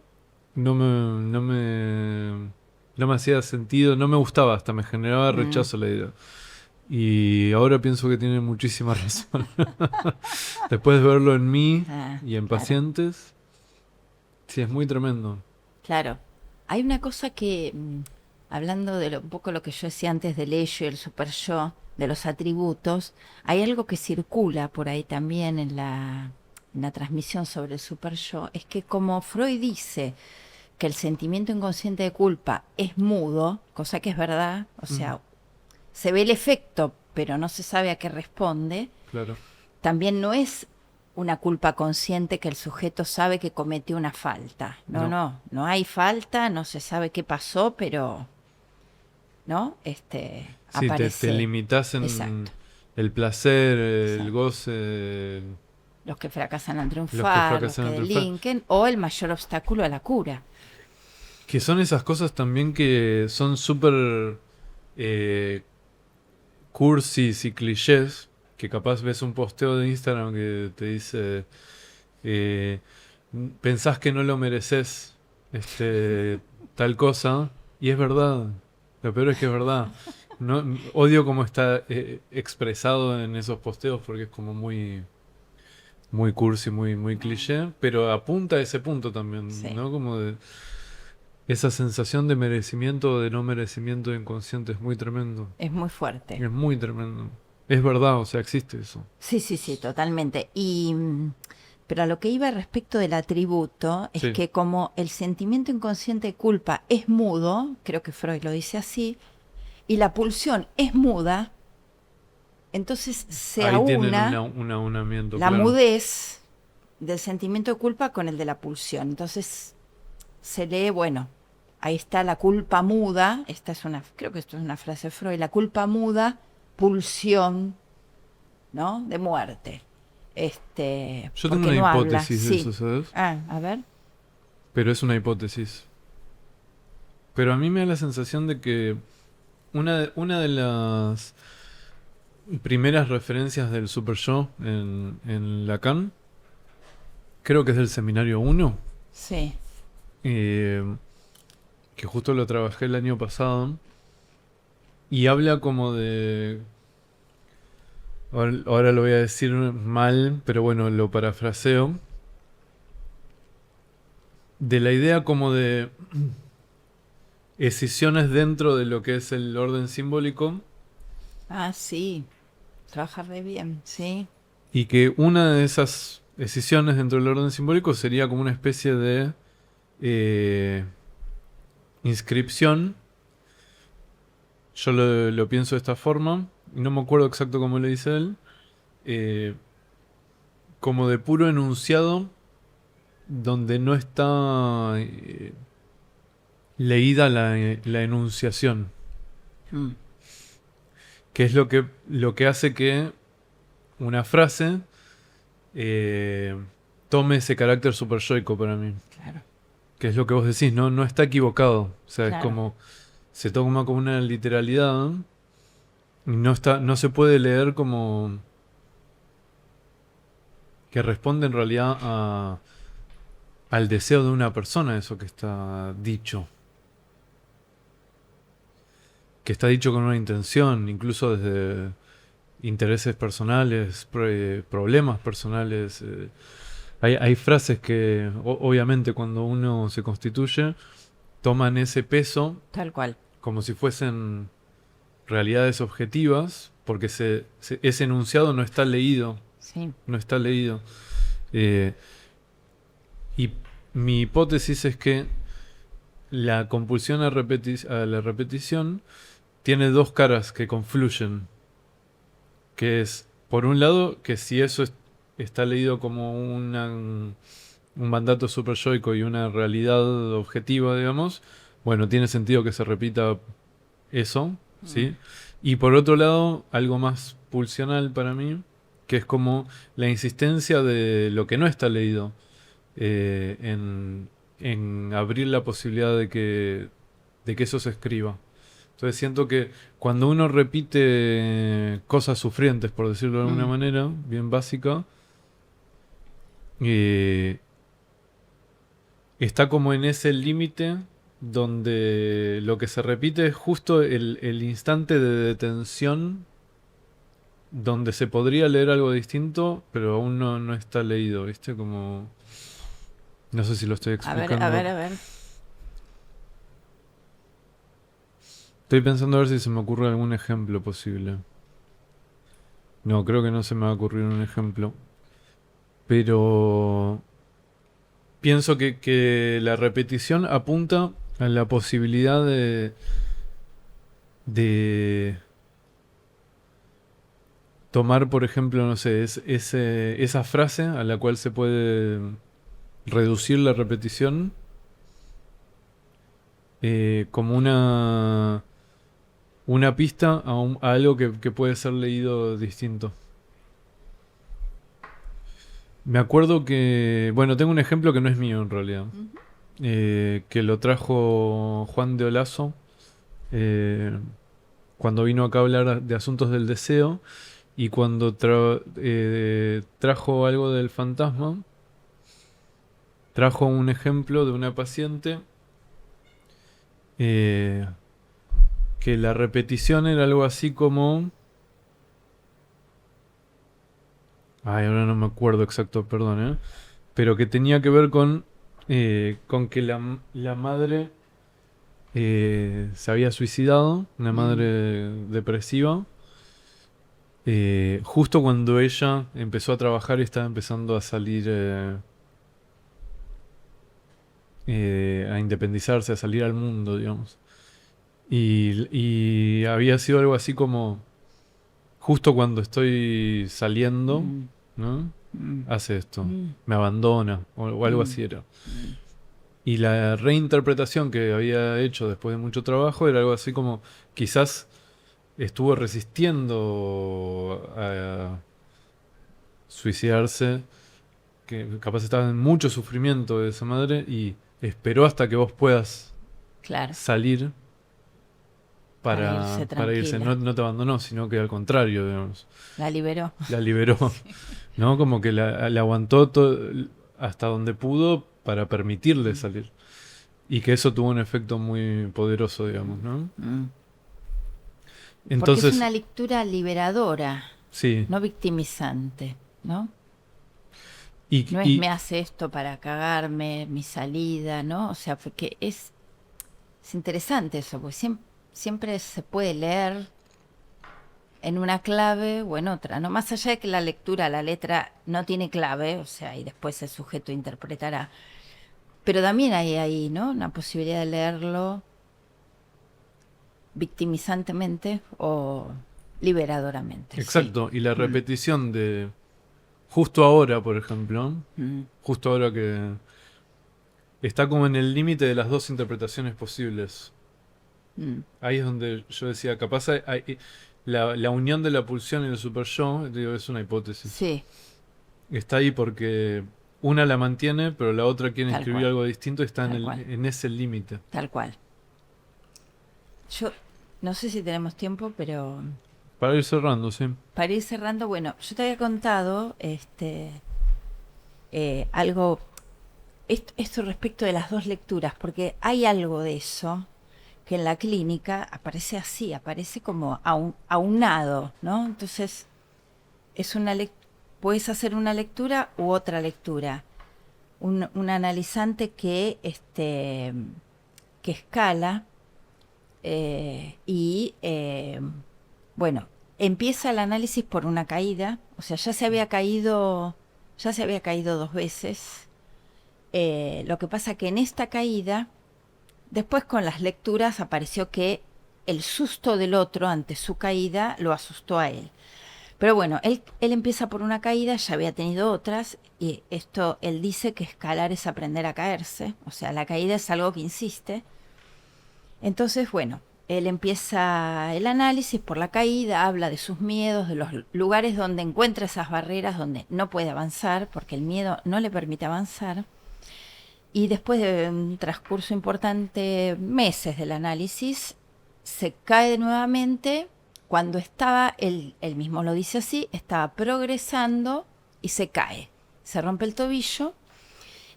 no me, no me, no me hacía sentido, no me gustaba, hasta me generaba mm, rechazo la idea. Y ahora pienso que tiene muchísima razón. Después de verlo en mí y en claro, pacientes, sí, es muy tremendo. claro. Hay una cosa que, hablando de un poco lo que yo decía antes del ello y el super yo, de los atributos, hay algo que circula por ahí también en la transmisión sobre el super yo, es que como Freud dice que el sentimiento inconsciente de culpa es mudo, cosa que es verdad, o Mm, sea, se ve el efecto, pero no se sabe a qué responde, claro. también no es una culpa consciente que el sujeto sabe que cometió una falta. No, No. no hay falta, no se sabe qué pasó, pero, ¿no? Sí, te Aparece. limitas en Exacto, el placer, el exacto. goce, Los que fracasan al los que triunfar, los fracasan que en triunfar. delinquen, o el mayor obstáculo a la cura. Que son esas cosas también que son súper eh, cursis y clichés, que capaz ves un posteo de Instagram que te dice, eh, pensás que no lo mereces, tal cosa, y es verdad. Lo peor es que es verdad. No, odio cómo está expresado en esos posteos porque es como muy cursi, muy Mm, cliché, pero apunta a ese punto también, sí, ¿no? Como de esa sensación de merecimiento o de no merecimiento inconsciente es muy tremendo. es muy fuerte. Es muy tremendo. Es verdad, o sea, existe eso. Sí, sí, sí, totalmente. Pero a lo que iba respecto del atributo es Sí, que como el sentimiento inconsciente de culpa es mudo, creo que Freud lo dice así, y la pulsión es muda, entonces se ahí tienen aúna un aunamiento, la claro. mudez del sentimiento de culpa con el de la pulsión. Entonces se lee, bueno, ahí está la culpa muda, creo que esto es una frase de Freud, la culpa muda, pulsión, ¿no? De muerte. Yo tengo Porque una no habla, hipótesis de sí. eso, ¿sabes? Ah, a ver. Pero es una hipótesis. Pero a mí me da la sensación de que una de las primeras referencias del Super Yo en Lacan, creo que es del Seminario 1, Sí. eh, que justo lo trabajé el año pasado, y habla como de... Ahora lo voy a decir mal, pero bueno, lo parafraseo. De la idea como de escisiones dentro de lo que es el orden simbólico, Ah, sí. Trabaja re bien, sí. y que una de esas escisiones dentro del orden simbólico sería como una especie de eh, inscripción. Yo lo pienso de esta forma, y no me acuerdo exacto cómo le dice él, eh, como de puro enunciado donde no está leída la enunciación, Mm, que es lo que hace que una frase eh, tome ese carácter super yoico para mí. claro. que es lo que vos decís, no está equivocado. O sea, es Claro. como, se toma como una literalidad y no se puede leer como que responde en realidad al deseo de una persona, eso que está dicho. Que está dicho con una intención, incluso desde intereses personales, problemas personales. Hay frases que, obviamente, cuando uno se constituye, toman ese peso Tal cual. como si fuesen realidades objetivas, porque ese enunciado no está leído, Sí. no está leído. Eh, y mi hipótesis es que la compulsión a la repetición tiene dos caras que confluyen, que es, por un lado, que si eso está leído como un mandato superyoico y una realidad objetiva, digamos, bueno, tiene sentido que se repita eso, ¿sí? Y por otro lado, algo más pulsional para mí, que es como la insistencia de lo que no está leído, eh, en, en abrir la posibilidad de que eso se escriba. Entonces siento que cuando uno repite cosas sufrientes, por decirlo de alguna Mm. manera, bien básica, eh, está como en ese límite donde lo que se repite es justo el instante de detención donde se podría leer algo distinto, pero aún no está leído, ¿viste? Como... No sé si lo estoy A ver, a explicando. ver, a ver. Estoy pensando a ver si se me ocurre algún ejemplo posible. No, creo que no se me va a ocurrir un ejemplo. Pero pienso que la repetición apunta a la posibilidad de tomar, por ejemplo, no sé, esa frase a la cual se puede reducir la repetición como una pista a algo que puede ser leído distinto. Me acuerdo que, bueno, tengo un ejemplo que no es mío en realidad, que lo trajo Juan de Olazo eh, cuando vino acá a hablar de asuntos del deseo y cuando trajo algo del fantasma, trajo un ejemplo de una paciente eh, que la repetición era algo así como... Ay, ahora no me acuerdo exacto, perdón, ¿eh? Pero que tenía que ver con que la madre se había suicidado, una madre depresiva, justo cuando ella empezó a trabajar y estaba empezando a salir, a independizarse, a salir al mundo, digamos. Y había sido algo así como, justo cuando estoy saliendo, Mm, ¿no? mm, Hace esto, mm, me abandona, o algo mm, así era. mm. Y la reinterpretación que había hecho después de mucho trabajo era algo así como, quizás estuvo resistiendo a suicidarse, que capaz estaba en mucho sufrimiento de esa madre y esperó hasta que vos puedas Claro, salir para irse para irse. tranquila. No te abandonó, sino que al contrario, digamos, La liberó. la liberó, ¿no? Como que la aguantó hasta donde pudo para permitirle salir. Y que eso tuvo un efecto muy poderoso, digamos, ¿no? Mm. Porque es Entonces, una lectura liberadora, sí. no victimizante, ¿no? Y, No es y me hace esto para cagarme, mi salida, ¿no? O sea, porque es interesante eso, porque siempre se puede leer en una clave o en otra, ¿no? Más allá de que la lectura, la letra no tiene clave, o sea, y después el sujeto interpretará. Pero también hay ahí, ¿no? Una posibilidad de leerlo victimizantemente o liberadoramente, sí. exacto, y la Mm, repetición de justo ahora, por ejemplo, mm, justo ahora que está como en el límite de las dos interpretaciones posibles. mm. Ahí es donde yo decía, capaz la unión de la pulsión y el super yo, digo, es una hipótesis. Sí, Está ahí porque una la mantiene, pero la otra quiere Tal escribir cual. algo distinto y está Tal cual. en ese límite. Tal cual. Yo no sé si tenemos tiempo, pero Para ir cerrando, sí. para ir cerrando, bueno, yo te había contado algo, esto respecto de las dos lecturas, porque hay algo de eso que en la clínica aparece así, aparece como aunado, ¿no? Entonces, puedes hacer una lectura u otra lectura. Un analizante que escala bueno, empieza el análisis por una caída, o sea, ya se había caído 2 veces. Lo que pasa que en esta caída, después con las lecturas apareció que el susto del otro ante su caída lo asustó a él. Pero bueno, él empieza por una caída, ya había tenido otras, y él dice que escalar es aprender a caerse, o sea, la caída es algo que insiste. Entonces, bueno, él empieza el análisis por la caída, habla de sus miedos, de los lugares donde encuentra esas barreras, donde no puede avanzar, porque el miedo no le permite avanzar. Y después de un transcurso importante, meses del análisis, se cae nuevamente cuando él mismo lo dice así, estaba progresando y se cae. Se rompe el tobillo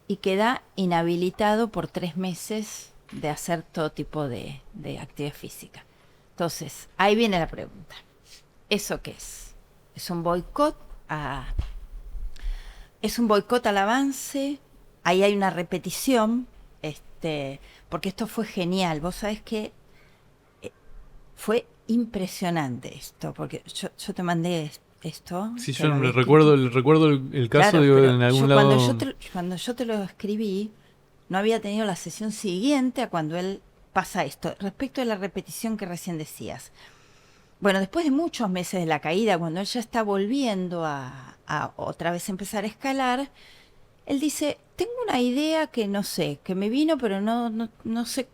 y queda inhabilitado por 3 meses de hacer todo tipo de actividad física. Entonces, ahí viene la pregunta. ¿Eso qué es? ¿Es un boicot al avance? Ahí hay una repetición, porque esto fue genial. Vos sabés que fue impresionante esto, porque yo te mandé esto. Sí, te yo lo había recuerdo escrito. el caso, Claro, digo, pero en algún lado. cuando yo te lo escribí, no había tenido la sesión siguiente a cuando él pasa esto. Respecto a la repetición que recién decías. Bueno, después de muchos meses de la caída, cuando él ya está volviendo a otra vez empezar a escalar, él dice, tengo una idea que no sé, que me vino, pero no sé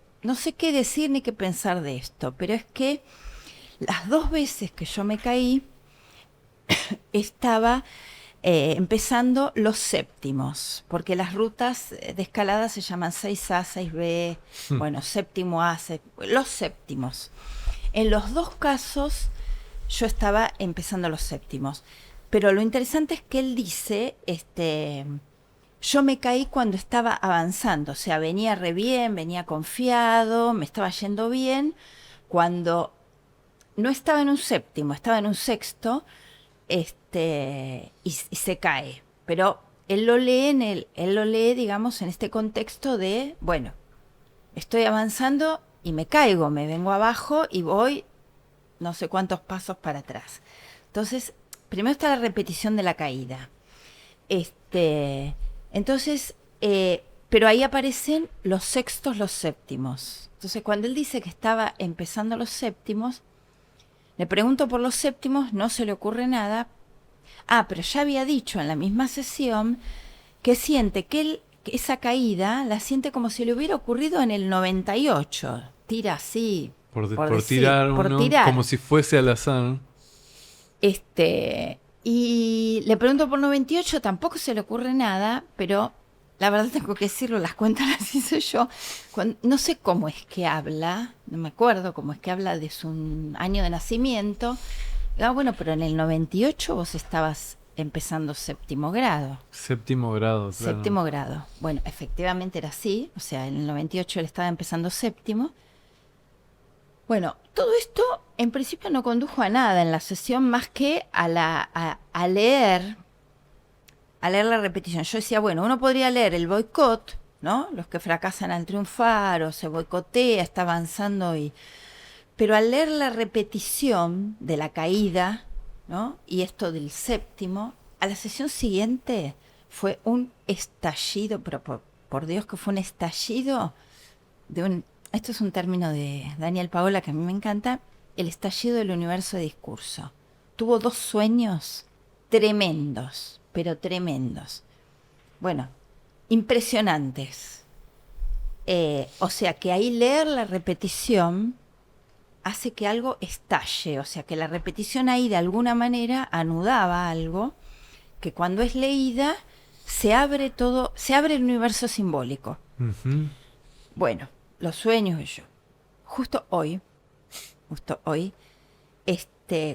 qué decir ni qué pensar de esto. Pero es que las 2 veces que yo me caí, estaba empezando los séptimos, porque las rutas de escalada se llaman 6A, 6B, bueno, séptimo A, los séptimos. En los 2 casos yo estaba empezando los séptimos, pero lo interesante es que él dice, yo me caí cuando estaba avanzando, o sea, venía re bien, venía confiado, me estaba yendo bien, cuando no estaba en un séptimo, estaba en un sexto, y se cae. Pero él lo lee, digamos, en este contexto de, bueno, estoy avanzando y me caigo, me vengo abajo y voy no sé cuántos pasos para atrás. Entonces, primero está la repetición de la caída. Entonces, pero ahí aparecen los sextos, los séptimos. Entonces, cuando él dice que estaba empezando los séptimos, le pregunto por los séptimos, no se le ocurre nada. Pero ya había dicho en la misma sesión que siente que esa caída la siente como si le hubiera ocurrido en el 98. Tira así. Por decir, tirar por uno, tirar. como si fuese al azar. Y le pregunto por 98, tampoco se le ocurre nada, pero la verdad tengo que decirlo, las cuentas las hice yo. No sé cómo es que habla, no me acuerdo cómo es que habla de su año de nacimiento. Bueno, pero en el 98 vos estabas empezando séptimo grado. Séptimo grado, claro. Séptimo grado. Bueno, efectivamente era así, o sea, en el 98 él estaba empezando séptimo. Bueno, todo esto en principio no condujo a nada en la sesión más que a leer la repetición. Yo decía, bueno, uno podría leer el boicot, ¿no? Los que fracasan al triunfar o se boicotea, está avanzando pero al leer la repetición de la caída, ¿no? Y esto del séptimo, a la sesión siguiente fue un estallido, pero por Dios que fue un estallido esto es un término de Daniel Paola que a mí me encanta, el estallido del universo de discurso. Tuvo 2 sueños tremendos, pero tremendos. Bueno, impresionantes. O sea que ahí leer la repetición hace que algo estalle, o sea que la repetición ahí de alguna manera anudaba algo que cuando es leída se abre todo, se abre el universo simbólico. Ujú. Bueno, los sueños y yo. Justo hoy,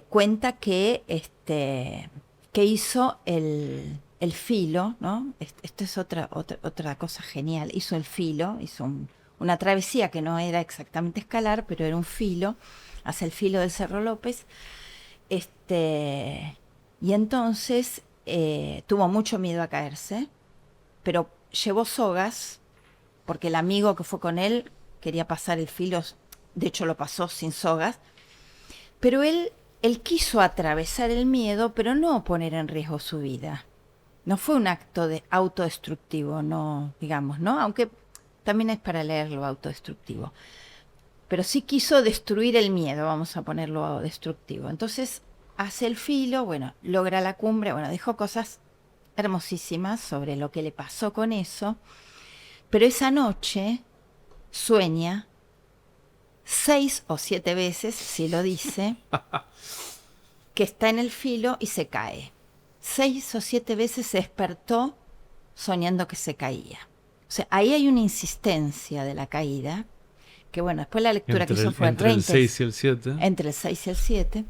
cuenta que hizo el filo, ¿no? Esto es otra cosa genial. Hizo el filo, una travesía que no era exactamente escalar, pero era un filo, hacia el filo del Cerro López. Y entonces tuvo mucho miedo a caerse, pero llevó sogas, porque el amigo que fue con él quería pasar el filo, de hecho lo pasó sin sogas, pero él quiso atravesar el miedo, pero no poner en riesgo su vida. No fue un acto de autodestructivo, no, digamos, ¿no? Aunque también es para leerlo autodestructivo. Pero sí quiso destruir el miedo, vamos a ponerlo destructivo. Entonces hace el filo, bueno, logra la cumbre, bueno, dijo cosas hermosísimas sobre lo que le pasó con eso, pero esa noche sueña 6 o 7 veces, si lo dice, que está en el filo y se cae. 6 o 7 veces se despertó soñando que se caía. O sea, ahí hay una insistencia de la caída, que bueno, después la lectura que hizo fue entre el 6 y el 7. Entre el 6 y el 7.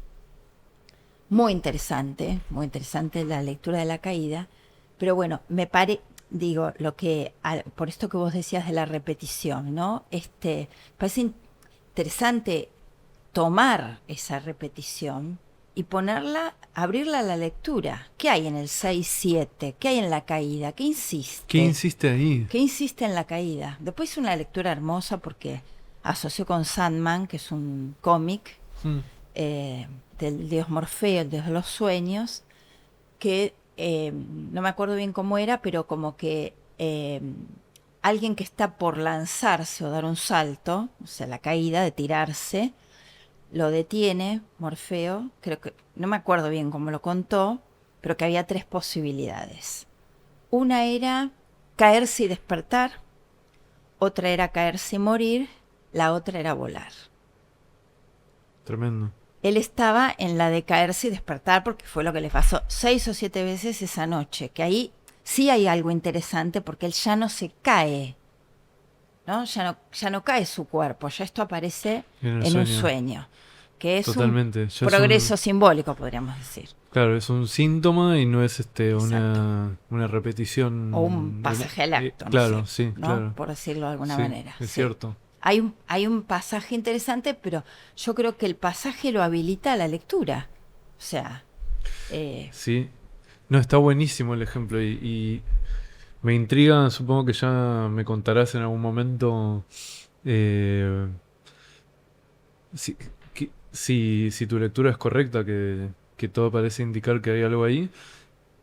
Muy interesante la lectura de la caída, pero bueno, digo, por esto que vos decías de la repetición, ¿no? Parece interesante tomar esa repetición y abrirla a la lectura. ¿Qué hay en el 6-7? ¿Qué hay en la caída? ¿Qué insiste? ¿Qué insiste ahí? ¿Qué insiste en la caída? Después hice una lectura hermosa porque asoció con Sandman, que es un cómic del dios Morfeo, el dios de los sueños, que no me acuerdo bien cómo era, pero como que alguien que está por lanzarse o dar un salto, o sea, la caída de tirarse, lo detiene Morfeo, creo que, no me acuerdo bien cómo lo contó, pero que había 3 posibilidades. Una era caerse y despertar, otra era caerse y morir, la otra era volar. Tremendo. Él estaba en la de caerse y despertar porque fue lo que le pasó 6 o 7 veces esa noche, que ahí sí hay algo interesante porque él ya no se cae, ¿no? Ya no cae su cuerpo, ya esto aparece en un sueño, que es totalmente. Un progreso simbólico, podríamos decir. Claro, es un síntoma y no es una repetición. O un pasaje al acto, claro, sé, sí, ¿no? claro. Por decirlo de alguna Sí, manera. Es sí. cierto. Hay un pasaje interesante, pero yo creo que el pasaje lo habilita a la lectura. O sea... Sí. No, está buenísimo el ejemplo y me intriga, supongo que ya me contarás en algún momento si tu lectura es correcta, que todo parece indicar que hay algo ahí.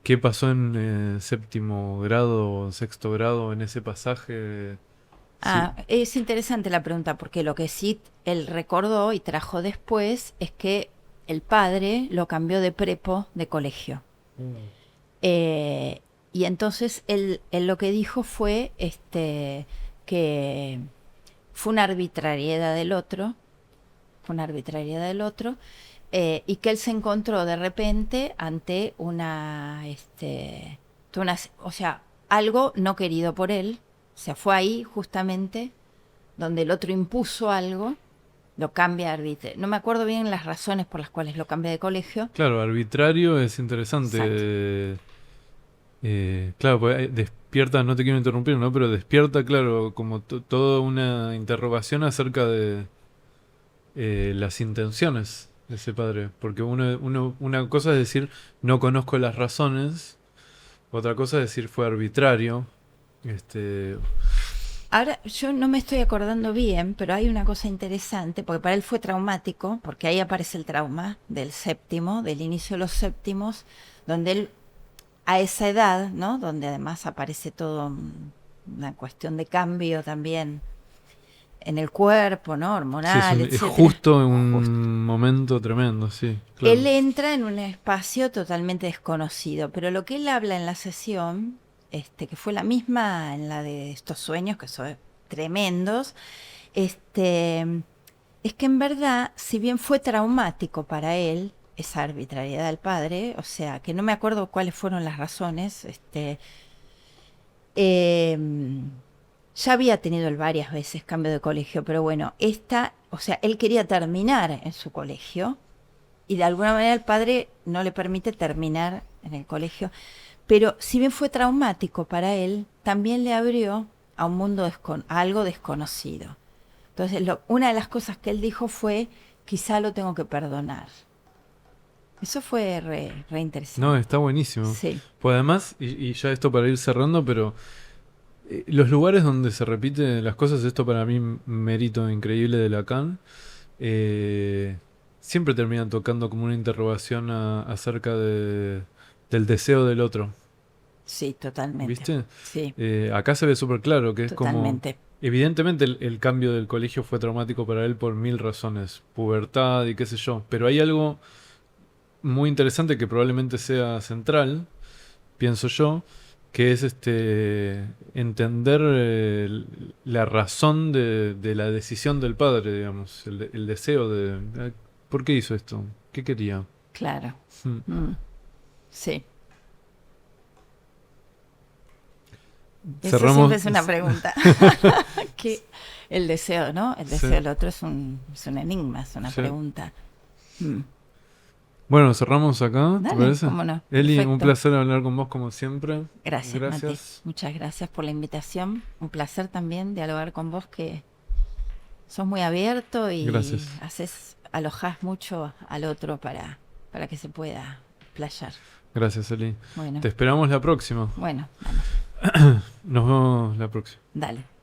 ¿Qué pasó en 7º grado o 6º grado en ese pasaje? Es interesante la pregunta, porque lo que sí él recordó y trajo después es que el padre lo cambió de prepo de colegio. Y entonces él lo que dijo fue que fue una arbitrariedad del otro, y que él se encontró de repente ante o sea, algo no querido por él. O sea, fue ahí justamente donde el otro impuso algo, lo cambia arbitrario. No me acuerdo bien las razones por las cuales lo cambia de colegio. Claro, arbitrario es interesante. Claro, pues despierta, no te quiero interrumpir, ¿no? Pero despierta, claro, como toda una interrogación acerca de las intenciones de ese padre. Porque una cosa es decir, no conozco las razones, otra cosa es decir, fue arbitrario. Ahora, yo no me estoy acordando bien, pero hay una cosa interesante, porque para él fue traumático, porque ahí aparece el trauma del 7º, del inicio de los 7º, donde él, a esa edad, ¿no? Donde además aparece todo una cuestión de cambio también en el cuerpo, ¿no? Hormonal, sí, etcétera. Es justo en un momento tremendo, sí. Claro. Él entra en un espacio totalmente desconocido, pero lo que él habla en la sesión, que fue la misma en la de estos sueños, que son tremendos, es que en verdad, si bien fue traumático para él, esa arbitrariedad del padre, o sea, que no me acuerdo cuáles fueron las razones, Ya había tenido él varias veces cambio de colegio, pero bueno, él quería terminar en su colegio y de alguna manera el padre no le permite terminar en el colegio. Pero si bien fue traumático para él, también le abrió a un mundo, a algo desconocido. Entonces, una de las cosas que él dijo fue, quizá lo tengo que perdonar. Eso fue re interesante. No, está buenísimo. Sí. Pues además, y ya esto para ir cerrando, pero los lugares donde se repiten las cosas, esto para mí mérito increíble de Lacan, siempre terminan tocando como una interrogación acerca del deseo del otro. Sí, totalmente. ¿Viste? Sí. Acá se ve súper claro que es Totalmente. como... Evidentemente el cambio del colegio fue traumático para él por 1000 razones, pubertad y qué sé yo, pero hay algo muy interesante que probablemente sea central, pienso yo, que es entender la razón de la decisión del padre, digamos, el deseo de ¿por qué hizo esto? ¿Qué quería? Claro. Mm. Sí. Eso Cerramos. siempre es una pregunta. El deseo, ¿no? El deseo del otro es un enigma, es una pregunta. Bueno, cerramos acá, Dale, ¿te parece? cómo no. Eli, Perfecto. un placer hablar con vos como siempre. Gracias, Mati. Muchas gracias por la invitación. Un placer también dialogar con vos, que sos muy abierto y alojás mucho al otro para que se pueda explayar. Gracias, Eli. Bueno. Te esperamos la próxima. Bueno, vamos. Nos vemos la próxima. Dale.